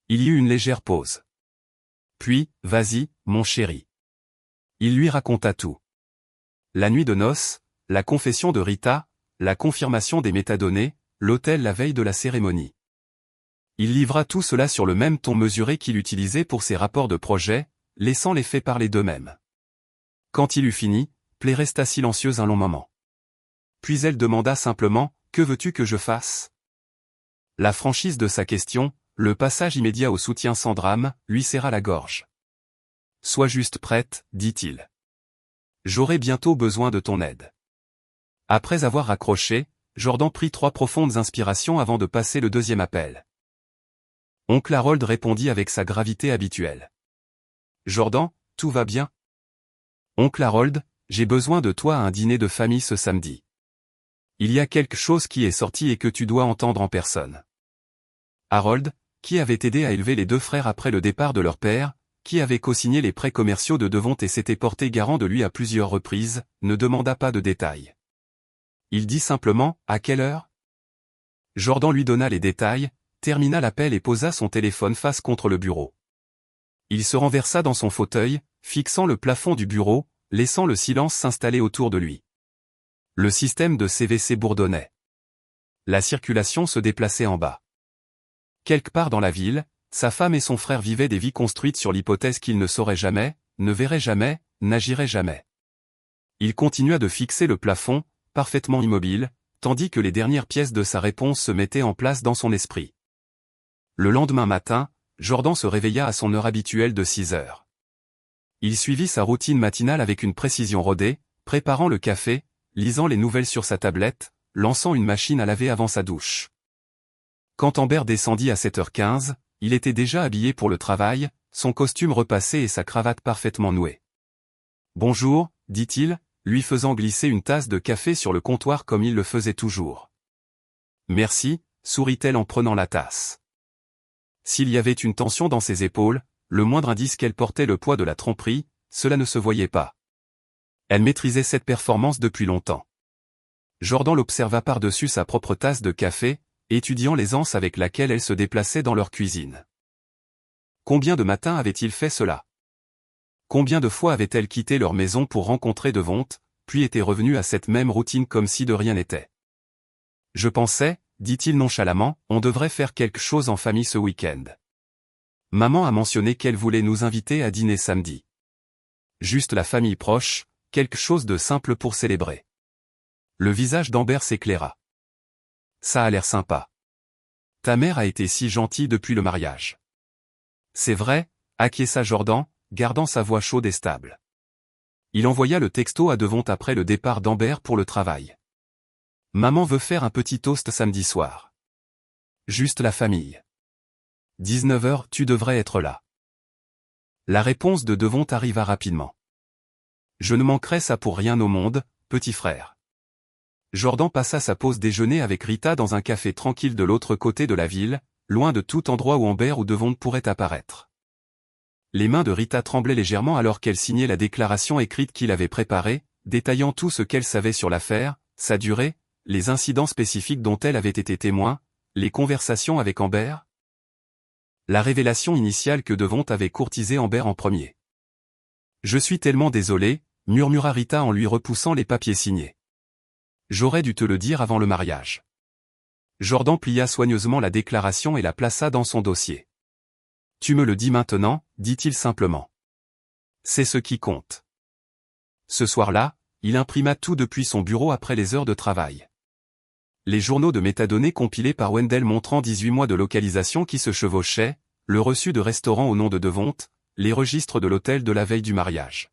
Il y eut une légère pause. Puis, « Vas-y, mon chéri. » Il lui raconta tout. La nuit de noces, la confession de Rita, la confirmation des métadonnées, l'hôtel la veille de la cérémonie. Il livra tout cela sur le même ton mesuré qu'il utilisait pour ses rapports de projet, laissant les faits parler d'eux-mêmes. Quand il eut fini, Play resta silencieuse un long moment. Puis elle demanda simplement, « Que veux-tu que je fasse ?» La franchise de sa question, le passage immédiat au soutien sans drame, lui serra la gorge. « Sois juste prête, dit-il. J'aurai bientôt besoin de ton aide. » Après avoir raccroché, Jordan prit 3 profondes inspirations avant de passer le deuxième appel. Oncle Harold répondit avec sa gravité habituelle. « Jordan, tout va bien ? Oncle Harold, j'ai besoin de toi à un dîner de famille ce samedi. Il y a quelque chose qui est sorti et que tu dois entendre en personne. » Harold, qui avait aidé à élever les 2 frères après le départ de leur père, qui avait co-signé les prêts commerciaux de Devon et s'était porté garant de lui à plusieurs reprises, ne demanda pas de détails. Il dit simplement, « À quelle heure ?» Jordan lui donna les détails, termina l'appel et posa son téléphone face contre le bureau. Il se renversa dans son fauteuil, fixant le plafond du bureau, laissant le silence s'installer autour de lui. Le système de CVC bourdonnait. La circulation se déplaçait en bas. Quelque part dans la ville, sa femme et son frère vivaient des vies construites sur l'hypothèse qu'ils ne sauraient jamais, ne verraient jamais, n'agiraient jamais. Il continua de fixer le plafond, parfaitement immobile, tandis que les dernières pièces de sa réponse se mettaient en place dans son esprit. Le lendemain matin, Jordan se réveilla à son heure habituelle de 6 heures. Il suivit sa routine matinale avec une précision rodée, préparant le café, lisant les nouvelles sur sa tablette, lançant une machine à laver avant sa douche. Quand Amber descendit à 7h15, il était déjà habillé pour le travail, son costume repassé et sa cravate parfaitement nouée. « Bonjour, dit-il, lui faisant glisser une tasse de café sur le comptoir comme il le faisait toujours. « Merci, sourit-elle en prenant la tasse. S'il y avait une tension dans ses épaules, le moindre indice qu'elle portait le poids de la tromperie, cela ne se voyait pas. Elle maîtrisait cette performance depuis longtemps. Jordan l'observa par-dessus sa propre tasse de café, étudiant l'aisance avec laquelle elle se déplaçait dans leur cuisine. Combien de matins avait-il fait cela? Combien de fois avait-elle quitté leur maison pour rencontrer Devon, puis était revenue à cette même routine comme si de rien n'était? Je pensais, dit-il nonchalamment, on devrait faire quelque chose en famille ce week-end. Maman a mentionné qu'elle voulait nous inviter à dîner samedi. Juste la famille proche, quelque chose de simple pour célébrer. Le visage d'Amber s'éclaira. Ça a l'air sympa. Ta mère a été si gentille depuis le mariage. C'est vrai, acquiesça Jordan, gardant sa voix chaude et stable. Il envoya le texto à Devon après le départ d'Amber pour le travail. Maman veut faire un petit toast samedi soir. Juste la famille. 19h, tu devrais être là. La réponse de Devon arriva rapidement. Je ne manquerai ça pour rien au monde, petit frère. Jordan passa sa pause déjeuner avec Rita dans un café tranquille de l'autre côté de la ville, loin de tout endroit où Amber ou Devon pourraient apparaître. Les mains de Rita tremblaient légèrement alors qu'elle signait la déclaration écrite qu'il avait préparée, détaillant tout ce qu'elle savait sur l'affaire, sa durée, les incidents spécifiques dont elle avait été témoin, les conversations avec Amber. La révélation initiale que Devon avait courtisé Amber en premier. « Je suis tellement désolé », murmura Rita en lui repoussant les papiers signés. « J'aurais dû te le dire avant le mariage. » Jordan plia soigneusement la déclaration et la plaça dans son dossier. « Tu me le dis maintenant, dit-il simplement. C'est ce qui compte. » Ce soir-là, il imprima tout depuis son bureau après les heures de travail. Les journaux de métadonnées compilés par Wendell montrant 18 mois de localisation qui se chevauchaient, le reçu de restaurant au nom de Devon, les registres de l'hôtel de la veille du mariage.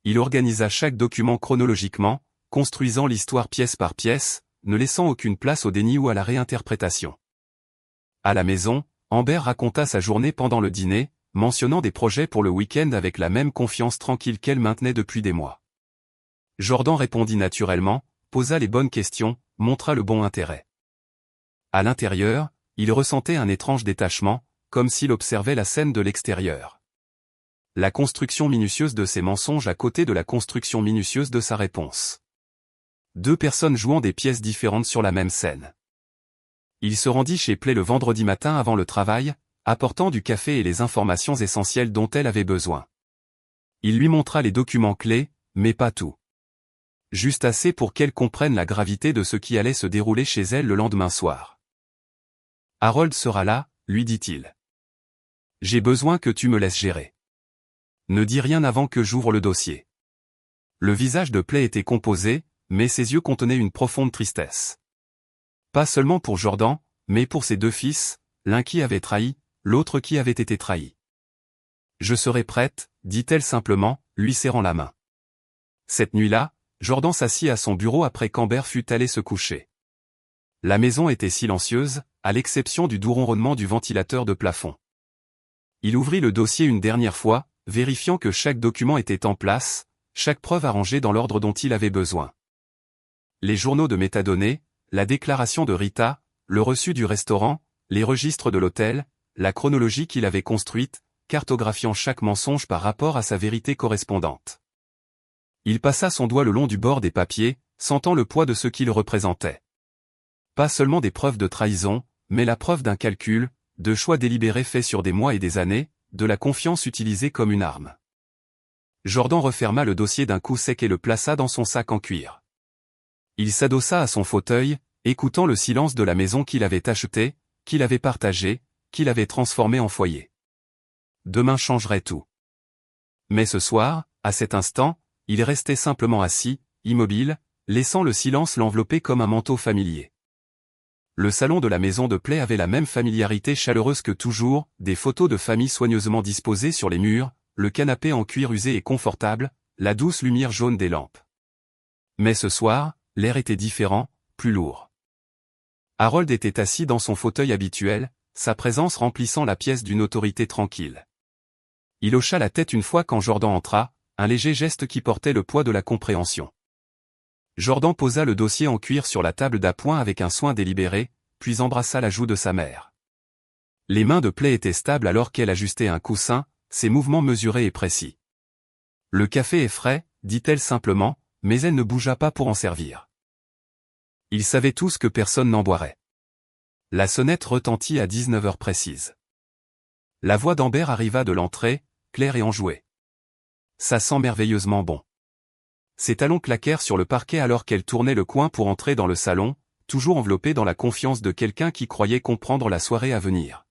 Il organisa chaque document chronologiquement, construisant l'histoire pièce par pièce, ne laissant aucune place au déni ou à la réinterprétation. À la maison, Amber raconta sa journée pendant le dîner, mentionnant des projets pour le week-end avec la même confiance tranquille qu'elle maintenait depuis des mois. Jordan répondit naturellement, posa les bonnes questions, montra le bon intérêt. À l'intérieur, il ressentait un étrange détachement, comme s'il observait la scène de l'extérieur. La construction minutieuse de ses mensonges à côté de la construction minutieuse de sa réponse. Deux personnes jouant des pièces différentes sur la même scène. Il se rendit chez Play le vendredi matin avant le travail, apportant du café et les informations essentielles dont elle avait besoin. Il lui montra les documents clés, mais pas tout. Juste assez pour qu'elle comprenne la gravité de ce qui allait se dérouler chez elle le lendemain soir. « Harold sera là, lui dit-il. J'ai besoin que tu me laisses gérer. Ne dis rien avant que j'ouvre le dossier. » Le visage de Play était composé, mais ses yeux contenaient une profonde tristesse. Pas seulement pour Jordan, mais pour ses deux fils, l'un qui avait trahi, l'autre qui avait été trahi. « Je serai prête, dit-elle simplement, lui serrant la main. Cette nuit-là, Jordan s'assit à son bureau après qu'Amber fut allé se coucher. La maison était silencieuse, à l'exception du doux ronronnement du ventilateur de plafond. Il ouvrit le dossier une dernière fois, vérifiant que chaque document était en place, chaque preuve arrangée dans l'ordre dont il avait besoin. Les journaux de métadonnées, la déclaration de Rita, le reçu du restaurant, les registres de l'hôtel, la chronologie qu'il avait construite, cartographiant chaque mensonge par rapport à sa vérité correspondante. Il passa son doigt le long du bord des papiers, sentant le poids de ce qu'ils représentaient. Pas seulement des preuves de trahison, mais la preuve d'un calcul, de choix délibérés faits sur des mois et des années, de la confiance utilisée comme une arme. Jordan referma le dossier d'un coup sec et le plaça dans son sac en cuir. Il s'adossa à son fauteuil, écoutant le silence de la maison qu'il avait achetée, qu'il avait partagée, qu'il avait transformée en foyer. Demain changerait tout. Mais ce soir, à cet instant, il restait simplement assis, immobile, laissant le silence l'envelopper comme un manteau familier. Le salon de la maison de Play avait la même familiarité chaleureuse que toujours, des photos de famille soigneusement disposées sur les murs, le canapé en cuir usé et confortable, la douce lumière jaune des lampes. Mais ce soir, l'air était différent, plus lourd. Harold était assis dans son fauteuil habituel, sa présence remplissant la pièce d'une autorité tranquille. Il hocha la tête une fois quand Jordan entra, un léger geste qui portait le poids de la compréhension. Jordan posa le dossier en cuir sur la table d'appoint avec un soin délibéré, puis embrassa la joue de sa mère. Les mains de Play étaient stables alors qu'elle ajustait un coussin, ses mouvements mesurés et précis. « Le café est frais, dit-elle simplement, mais elle ne bougea pas pour en servir. Ils savaient tous que personne n'en boirait. La sonnette retentit à 19 heures précises. La voix d'Amber arriva de l'entrée, claire et enjouée. Ça sent merveilleusement bon. Ses talons claquèrent sur le parquet alors qu'elle tournait le coin pour entrer dans le salon, toujours enveloppée dans la confiance de quelqu'un qui croyait comprendre la soirée à venir.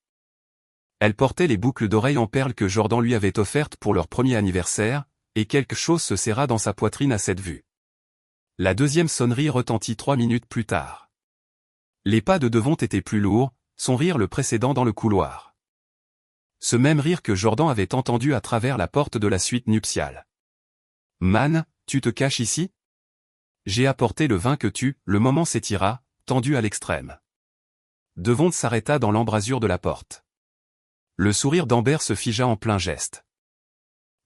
Elle portait les boucles d'oreilles en perles que Jordan lui avait offertes pour leur premier anniversaire, et quelque chose se serra dans sa poitrine à cette vue. La deuxième sonnerie retentit 3 minutes plus tard. Les pas de Devon étaient plus lourds, son rire le précédant dans le couloir. Ce même rire que Jordan avait entendu à travers la porte de la suite nuptiale. « Man, tu te caches ici ? J'ai apporté le vin que tu... » Le moment s'étira, tendu à l'extrême. Devon s'arrêta dans l'embrasure de la porte. Le sourire d'Amber se figea en plein geste.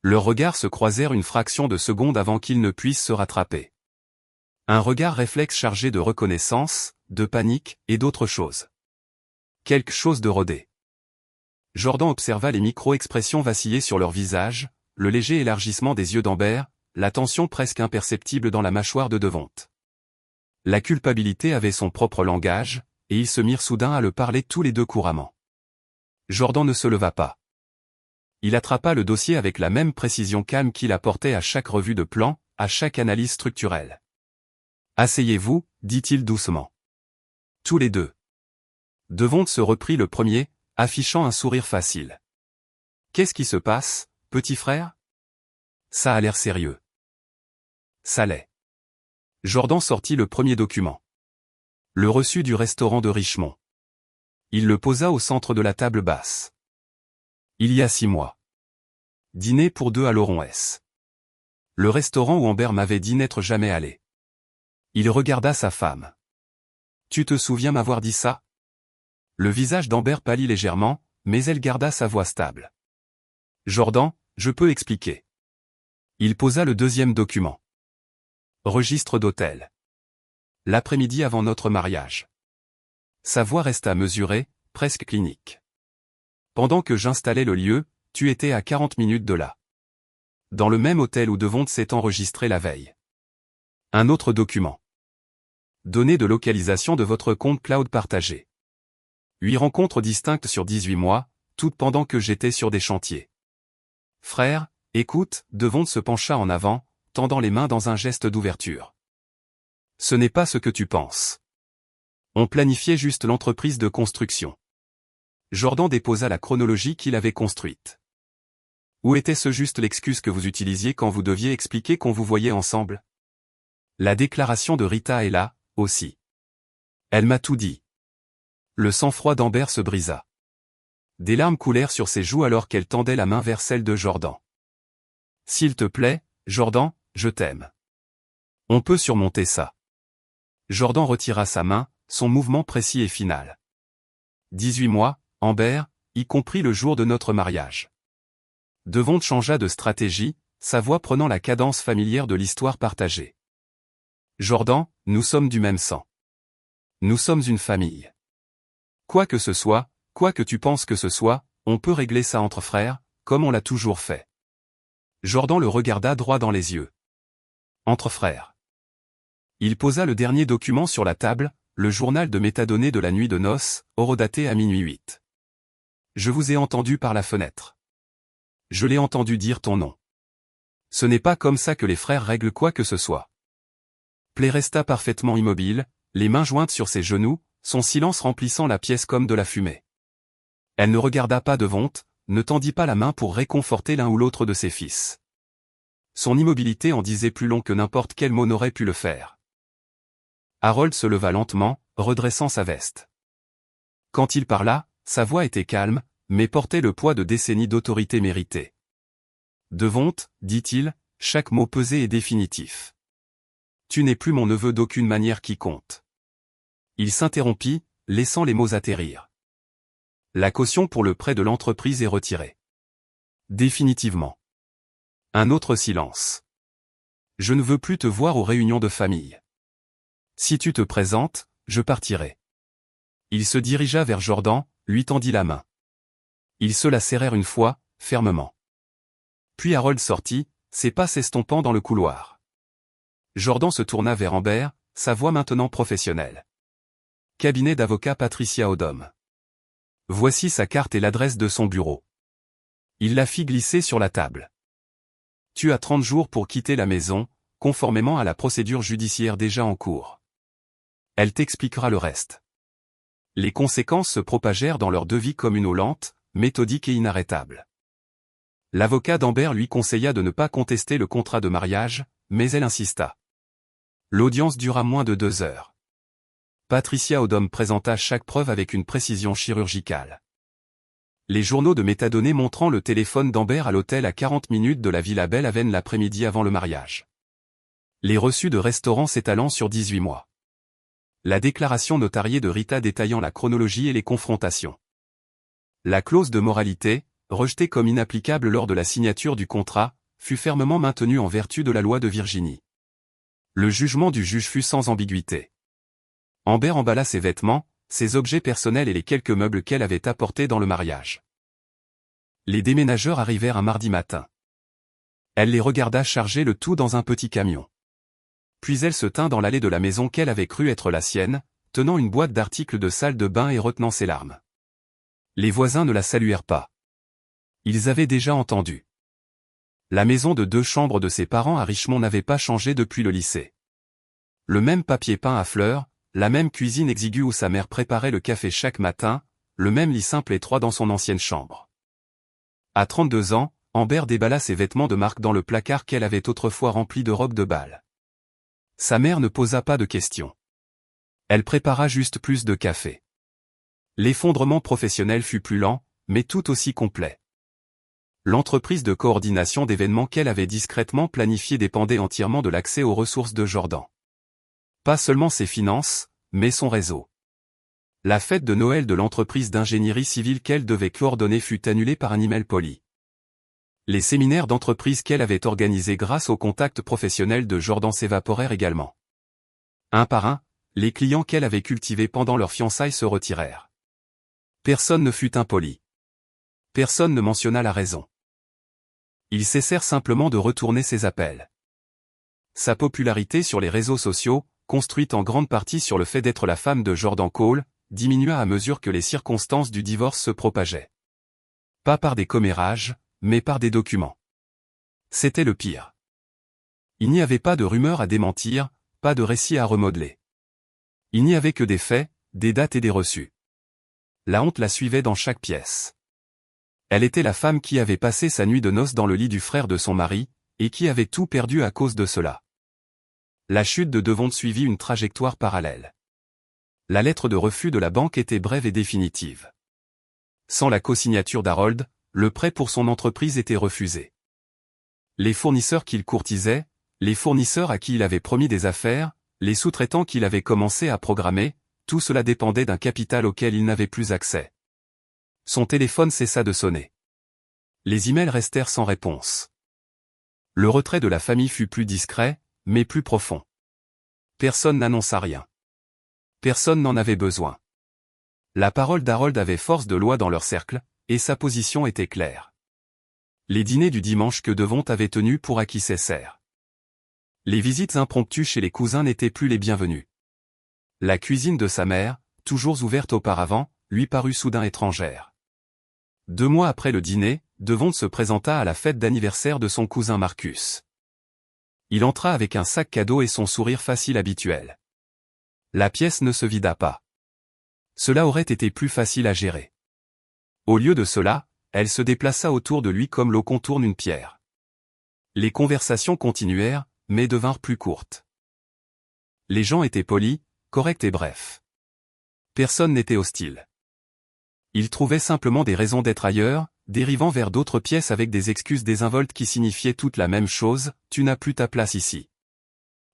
Leurs regards se croisèrent une fraction de seconde avant qu'ils ne puissent se rattraper. Un regard réflexe chargé de reconnaissance, de panique, et d'autre chose. Quelque chose de rodé. Jordan observa les micro-expressions vaciller sur leur visage, le léger élargissement des yeux d'Amber, la tension presque imperceptible dans la mâchoire de Devonte. La culpabilité avait son propre langage, et ils se mirent soudain à le parler tous les deux couramment. Jordan ne se leva pas. Il attrapa le dossier avec la même précision calme qu'il apportait à chaque revue de plan, à chaque analyse structurelle. « Asseyez-vous, dit-il doucement. Tous les deux. Devonte se reprit le premier, affichant un sourire facile. « Qu'est-ce qui se passe, petit frère ? Ça a l'air sérieux. » Ça l'est. Jordan sortit le premier document. Le reçu du restaurant de Richmond. Il le posa au centre de la table basse. Il y a 6 mois. Dîner pour 2 à Laurent S. Le restaurant où Amber m'avait dit n'être jamais allé. Il regarda sa femme. « Tu te souviens m'avoir dit ça ?» Le visage d'Amber pâlit légèrement, mais elle garda sa voix stable. « Jordan, je peux expliquer. » Il posa le deuxième document. Registre d'hôtel. L'après-midi avant notre mariage. Sa voix resta mesurée, presque clinique. Pendant que j'installais le lieu, tu étais à 40 minutes de là. Dans le même hôtel où Devonte s'est enregistré la veille. Un autre document. Données de localisation de votre compte cloud partagé. 8 rencontres distinctes sur 18 mois, toutes pendant que j'étais sur des chantiers. Frère, écoute, Devonte se pencha en avant, tendant les mains dans un geste d'ouverture. Ce n'est pas ce que tu penses. On planifiait juste l'entreprise de construction. Jordan déposa la chronologie qu'il avait construite. Où était-ce juste l'excuse que vous utilisiez quand vous deviez expliquer qu'on vous voyait ensemble? La déclaration de Rita est là, aussi. Elle m'a tout dit. Le sang-froid d'Amber se brisa. Des larmes coulèrent sur ses joues alors qu'elle tendait la main vers celle de Jordan. S'il te plaît, Jordan, je t'aime. On peut surmonter ça. Jordan retira sa main, son mouvement précis et final. 18 mois, Amber, y compris le jour de notre mariage. Devonte changea de stratégie, sa voix prenant la cadence familière de l'histoire partagée. Jordan, nous sommes du même sang. Nous sommes une famille. Quoi que ce soit, quoi que tu penses que ce soit, on peut régler ça entre frères, comme on l'a toujours fait. Jordan le regarda droit dans les yeux. Entre frères. Il posa le dernier document sur la table, le journal de métadonnées de la nuit de noces, horodaté à minuit 8. Je vous ai entendu par la fenêtre. Je l'ai entendu dire ton nom. Ce n'est pas comme ça que les frères règlent quoi que ce soit. Play resta parfaitement immobile, les mains jointes sur ses genoux, son silence remplissant la pièce comme de la fumée. Elle ne regarda pas Devonte, ne tendit pas la main pour réconforter l'un ou l'autre de ses fils. Son immobilité en disait plus long que n'importe quel mot n'aurait pu le faire. Harold se leva lentement, redressant sa veste. Quand il parla, sa voix était calme, mais portait le poids de décennies d'autorité méritée. Devonte, dit-il, chaque mot pesé et définitif. Tu n'es plus mon neveu d'aucune manière qui compte. Il s'interrompit, laissant les mots atterrir. La caution pour le prêt de l'entreprise est retirée. Définitivement. Un autre silence. Je ne veux plus te voir aux réunions de famille. Si tu te présentes, je partirai. Il se dirigea vers Jordan, lui tendit la main. Ils se la serrèrent une fois, fermement. Puis Harold sortit, ses pas s'estompant dans le couloir. Jordan se tourna vers Amber, sa voix maintenant professionnelle. Cabinet d'avocat Patricia Odom. Voici sa carte et l'adresse de son bureau. Il la fit glisser sur la table. Tu as 30 jours pour quitter la maison, conformément à la procédure judiciaire déjà en cours. Elle t'expliquera le reste. Les conséquences se propagèrent dans leur devis comme une eau lente, méthodique et inarrêtable. L'avocat d'Amber lui conseilla de ne pas contester le contrat de mariage, mais elle insista. L'audience dura moins de 2 heures. Patricia Odom présenta chaque preuve avec une précision chirurgicale. Les journaux de métadonnées montrant le téléphone d'Amber à l'hôtel à 40 minutes de la Villa Belle-Haven l'après-midi avant le mariage. Les reçus de restaurants s'étalant sur 18 mois. La déclaration notariée de Rita détaillant la chronologie et les confrontations. La clause de moralité, rejeté comme inapplicable lors de la signature du contrat, fut fermement maintenu en vertu de la loi de Virginie. Le jugement du juge fut sans ambiguïté. Amber emballa ses vêtements, ses objets personnels et les quelques meubles qu'elle avait apportés dans le mariage. Les déménageurs arrivèrent un mardi matin. Elle les regarda charger le tout dans un petit camion. Puis elle se tint dans l'allée de la maison qu'elle avait cru être la sienne, tenant une boîte d'articles de salle de bain et retenant ses larmes. Les voisins ne la saluèrent pas. Ils avaient déjà entendu. La maison de 2 chambres de ses parents à Richmond n'avait pas changé depuis le lycée. Le même papier peint à fleurs, la même cuisine exiguë où sa mère préparait le café chaque matin, le même lit simple étroit dans son ancienne chambre. À 32 ans, Amber déballa ses vêtements de marque dans le placard qu'elle avait autrefois rempli de robes de bal. Sa mère ne posa pas de questions. Elle prépara juste plus de café. L'effondrement professionnel fut plus lent, mais tout aussi complet. L'entreprise de coordination d'événements qu'elle avait discrètement planifiée dépendait entièrement de l'accès aux ressources de Jordan. Pas seulement ses finances, mais son réseau. La fête de Noël de l'entreprise d'ingénierie civile qu'elle devait coordonner fut annulée par un email poli. Les séminaires d'entreprise qu'elle avait organisés grâce aux contacts professionnels de Jordan s'évaporèrent également. Un par un, les clients qu'elle avait cultivés pendant leur fiançailles se retirèrent. Personne ne fut impoli. Personne ne mentionna la raison. Ils cessèrent simplement de retourner ses appels. Sa popularité sur les réseaux sociaux, construite en grande partie sur le fait d'être la femme de Jordan Cole, diminua à mesure que les circonstances du divorce se propageaient. Pas par des commérages, mais par des documents. C'était le pire. Il n'y avait pas de rumeurs à démentir, pas de récits à remodeler. Il n'y avait que des faits, des dates et des reçus. La honte la suivait dans chaque pièce. Elle était la femme qui avait passé sa nuit de noces dans le lit du frère de son mari, et qui avait tout perdu à cause de cela. La chute de Devon suivit une trajectoire parallèle. La lettre de refus de la banque était brève et définitive. Sans la co-signature d'Harold, le prêt pour son entreprise était refusé. Les fournisseurs qu'il courtisait, les fournisseurs à qui il avait promis des affaires, les sous-traitants qu'il avait commencé à programmer, tout cela dépendait d'un capital auquel il n'avait plus accès. Son téléphone cessa de sonner. Les emails restèrent sans réponse. Le retrait de la famille fut plus discret, mais plus profond. Personne n'annonça rien. Personne n'en avait besoin. La parole d'Harold avait force de loi dans leur cercle, et sa position était claire. Les dîners du dimanche que Devon avait tenus pour acquis cessèrent. Les visites impromptues chez les cousins n'étaient plus les bienvenues. La cuisine de sa mère, toujours ouverte auparavant, lui parut soudain étrangère. 2 mois après le dîner, Devon se présenta à la fête d'anniversaire de son cousin Marcus. Il entra avec un sac cadeau et son sourire facile habituel. La pièce ne se vida pas. Cela aurait été plus facile à gérer. Au lieu de cela, elle se déplaça autour de lui comme l'eau contourne une pierre. Les conversations continuèrent, mais devinrent plus courtes. Les gens étaient polis, corrects et brefs. Personne n'était hostile. Ils trouvaient simplement des raisons d'être ailleurs, dérivant vers d'autres pièces avec des excuses désinvoltes qui signifiaient toutes la même chose, tu n'as plus ta place ici.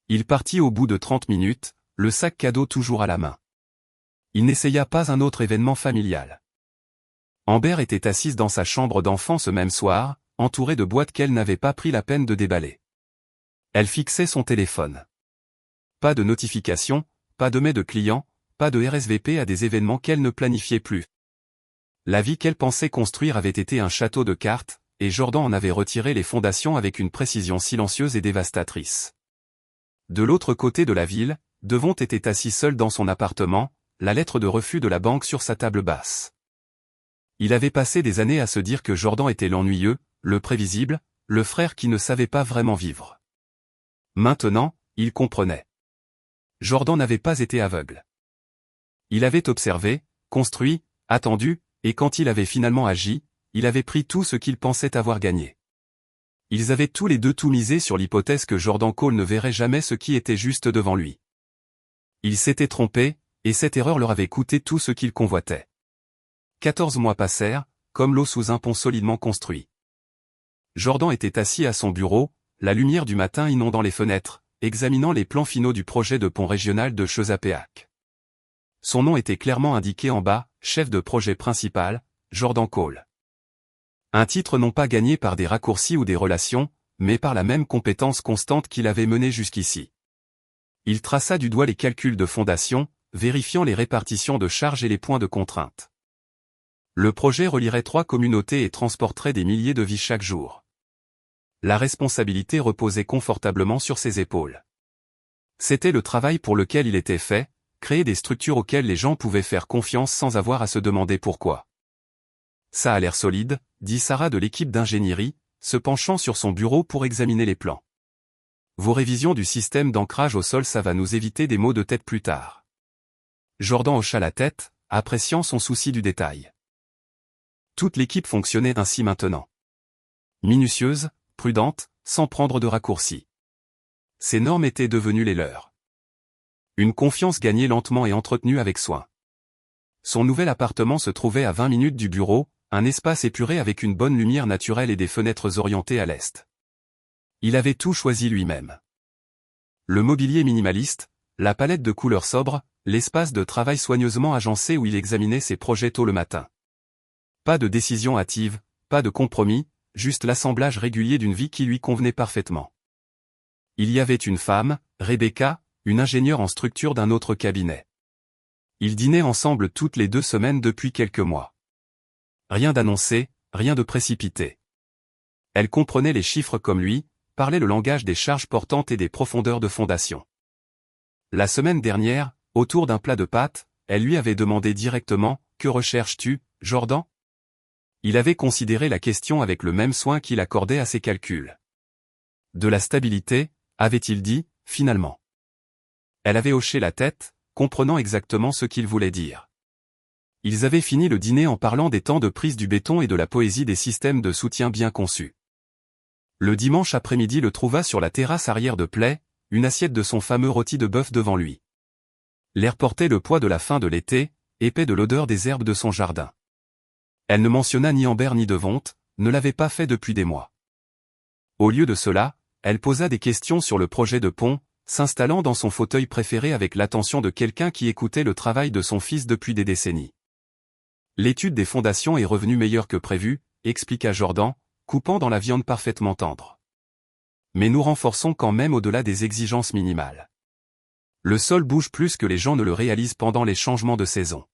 Il partit au bout de 30 minutes, le sac cadeau toujours à la main. Il n'essaya pas un autre événement familial. Amber était assise dans sa chambre d'enfant ce même soir, entourée de boîtes qu'elle n'avait pas pris la peine de déballer. Elle fixait son téléphone. Pas de notification, pas de mail de clients, pas de RSVP à des événements qu'elle ne planifiait plus. La vie qu'elle pensait construire avait été un château de cartes, et Jordan en avait retiré les fondations avec une précision silencieuse et dévastatrice. De l'autre côté de la ville, Devon était assis seul dans son appartement, la lettre de refus de la banque sur sa table basse. Il avait passé des années à se dire que Jordan était l'ennuyeux, le prévisible, le frère qui ne savait pas vraiment vivre. Maintenant, il comprenait. Jordan n'avait pas été aveugle. Il avait observé, construit, attendu, et quand il avait finalement agi, il avait pris tout ce qu'il pensait avoir gagné. Ils avaient tous les deux tout misé sur l'hypothèse que Jordan Cole ne verrait jamais ce qui était juste devant lui. Ils s'étaient trompés, et cette erreur leur avait coûté tout ce qu'ils convoitaient. 14 mois passèrent, comme l'eau sous un pont solidement construit. Jordan était assis à son bureau, la lumière du matin inondant les fenêtres, examinant les plans finaux du projet de pont régional de Chesapeake. Son nom était clairement indiqué en bas, chef de projet principal, Jordan Cole. Un titre non pas gagné par des raccourcis ou des relations, mais par la même compétence constante qu'il avait menée jusqu'ici. Il traça du doigt les calculs de fondation, vérifiant les répartitions de charges et les points de contrainte. Le projet relierait 3 communautés et transporterait des milliers de vies chaque jour. La responsabilité reposait confortablement sur ses épaules. C'était le travail pour lequel il était fait, créer des structures auxquelles les gens pouvaient faire confiance sans avoir à se demander pourquoi. Ça a l'air solide, dit Sarah de l'équipe d'ingénierie, se penchant sur son bureau pour examiner les plans. Vos révisions du système d'ancrage au sol, ça va nous éviter des maux de tête plus tard. Jordan hocha la tête, appréciant son souci du détail. Toute l'équipe fonctionnait ainsi maintenant. Minutieuse, prudente, sans prendre de raccourcis. Ces normes étaient devenues les leurs. Une confiance gagnée lentement et entretenue avec soin. Son nouvel appartement se trouvait à 20 minutes du bureau, un espace épuré avec une bonne lumière naturelle et des fenêtres orientées à l'est. Il avait tout choisi lui-même. Le mobilier minimaliste, la palette de couleurs sobres, l'espace de travail soigneusement agencé où il examinait ses projets tôt le matin. Pas de décision hâtive, pas de compromis, juste l'assemblage régulier d'une vie qui lui convenait parfaitement. Il y avait une femme, Rebecca, une ingénieure en structure d'un autre cabinet. Ils dînaient ensemble toutes les 2 semaines depuis quelques mois. Rien d'annoncé, rien de précipité. Elle comprenait les chiffres comme lui, parlait le langage des charges portantes et des profondeurs de fondation. La semaine dernière, autour d'un plat de pâtes, elle lui avait demandé directement « Que recherches-tu, Jordan ?» Il avait considéré la question avec le même soin qu'il accordait à ses calculs. De la stabilité, avait-il dit, finalement. Elle avait hoché la tête, comprenant exactement ce qu'il voulait dire. Ils avaient fini le dîner en parlant des temps de prise du béton et de la poésie des systèmes de soutien bien conçus. Le dimanche après-midi le trouva sur la terrasse arrière de Play, une assiette de son fameux rôti de bœuf devant lui. L'air portait le poids de la fin de l'été, épais de l'odeur des herbes de son jardin. Elle ne mentionna ni Amber ni Devonte, ne l'avait pas fait depuis des mois. Au lieu de cela, elle posa des questions sur le projet de pont, s'installant dans son fauteuil préféré avec l'attention de quelqu'un qui écoutait le travail de son fils depuis des décennies. L'étude des fondations est revenue meilleure que prévu, expliqua Jordan, coupant dans la viande parfaitement tendre. Mais nous renforçons quand même au-delà des exigences minimales. Le sol bouge plus que les gens ne le réalisent pendant les changements de saison.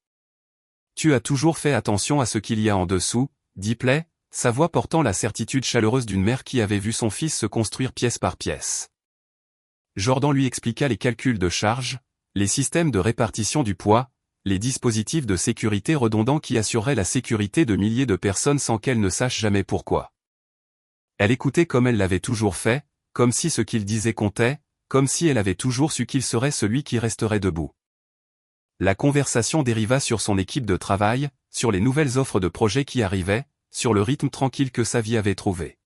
Tu as toujours fait attention à ce qu'il y a en dessous, dit Play, sa voix portant la certitude chaleureuse d'une mère qui avait vu son fils se construire pièce par pièce. Jordan lui expliqua les calculs de charge, les systèmes de répartition du poids, les dispositifs de sécurité redondants qui assureraient la sécurité de milliers de personnes sans qu'elles ne sachent jamais pourquoi. Elle écoutait comme elle l'avait toujours fait, comme si ce qu'il disait comptait, comme si elle avait toujours su qu'il serait celui qui resterait debout. La conversation dériva sur son équipe de travail, sur les nouvelles offres de projets qui arrivaient, sur le rythme tranquille que sa vie avait trouvé.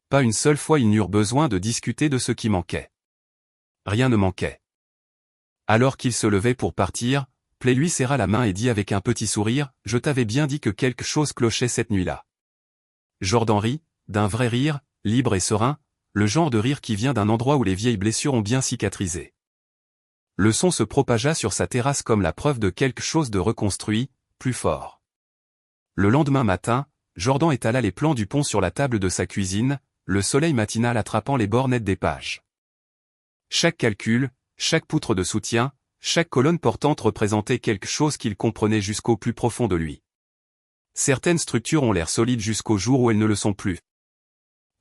Pas une seule fois ils n'eurent besoin de discuter de ce qui manquait. Rien ne manquait. Alors qu'il se levait pour partir, Play lui serra la main et dit avec un petit sourire, « Je t'avais bien dit que quelque chose clochait cette nuit-là. » Jordan rit, d'un vrai rire, libre et serein, le genre de rire qui vient d'un endroit où les vieilles blessures ont bien cicatrisé. Le son se propagea sur sa terrasse comme la preuve de quelque chose de reconstruit, plus fort. Le lendemain matin, Jordan étala les plans du pont sur la table de sa cuisine, le soleil matinal attrapant les bords nets des pages. Chaque calcul, chaque poutre de soutien, chaque colonne portante représentait quelque chose qu'il comprenait jusqu'au plus profond de lui. Certaines structures ont l'air solides jusqu'au jour où elles ne le sont plus.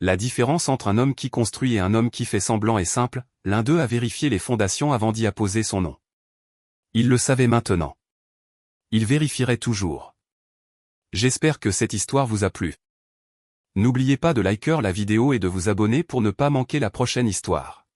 La différence entre un homme qui construit et un homme qui fait semblant est simple, l'un d'eux a vérifié les fondations avant d'y apposer son nom. Il le savait maintenant. Il vérifierait toujours. J'espère que cette histoire vous a plu. N'oubliez pas de liker la vidéo et de vous abonner pour ne pas manquer la prochaine histoire.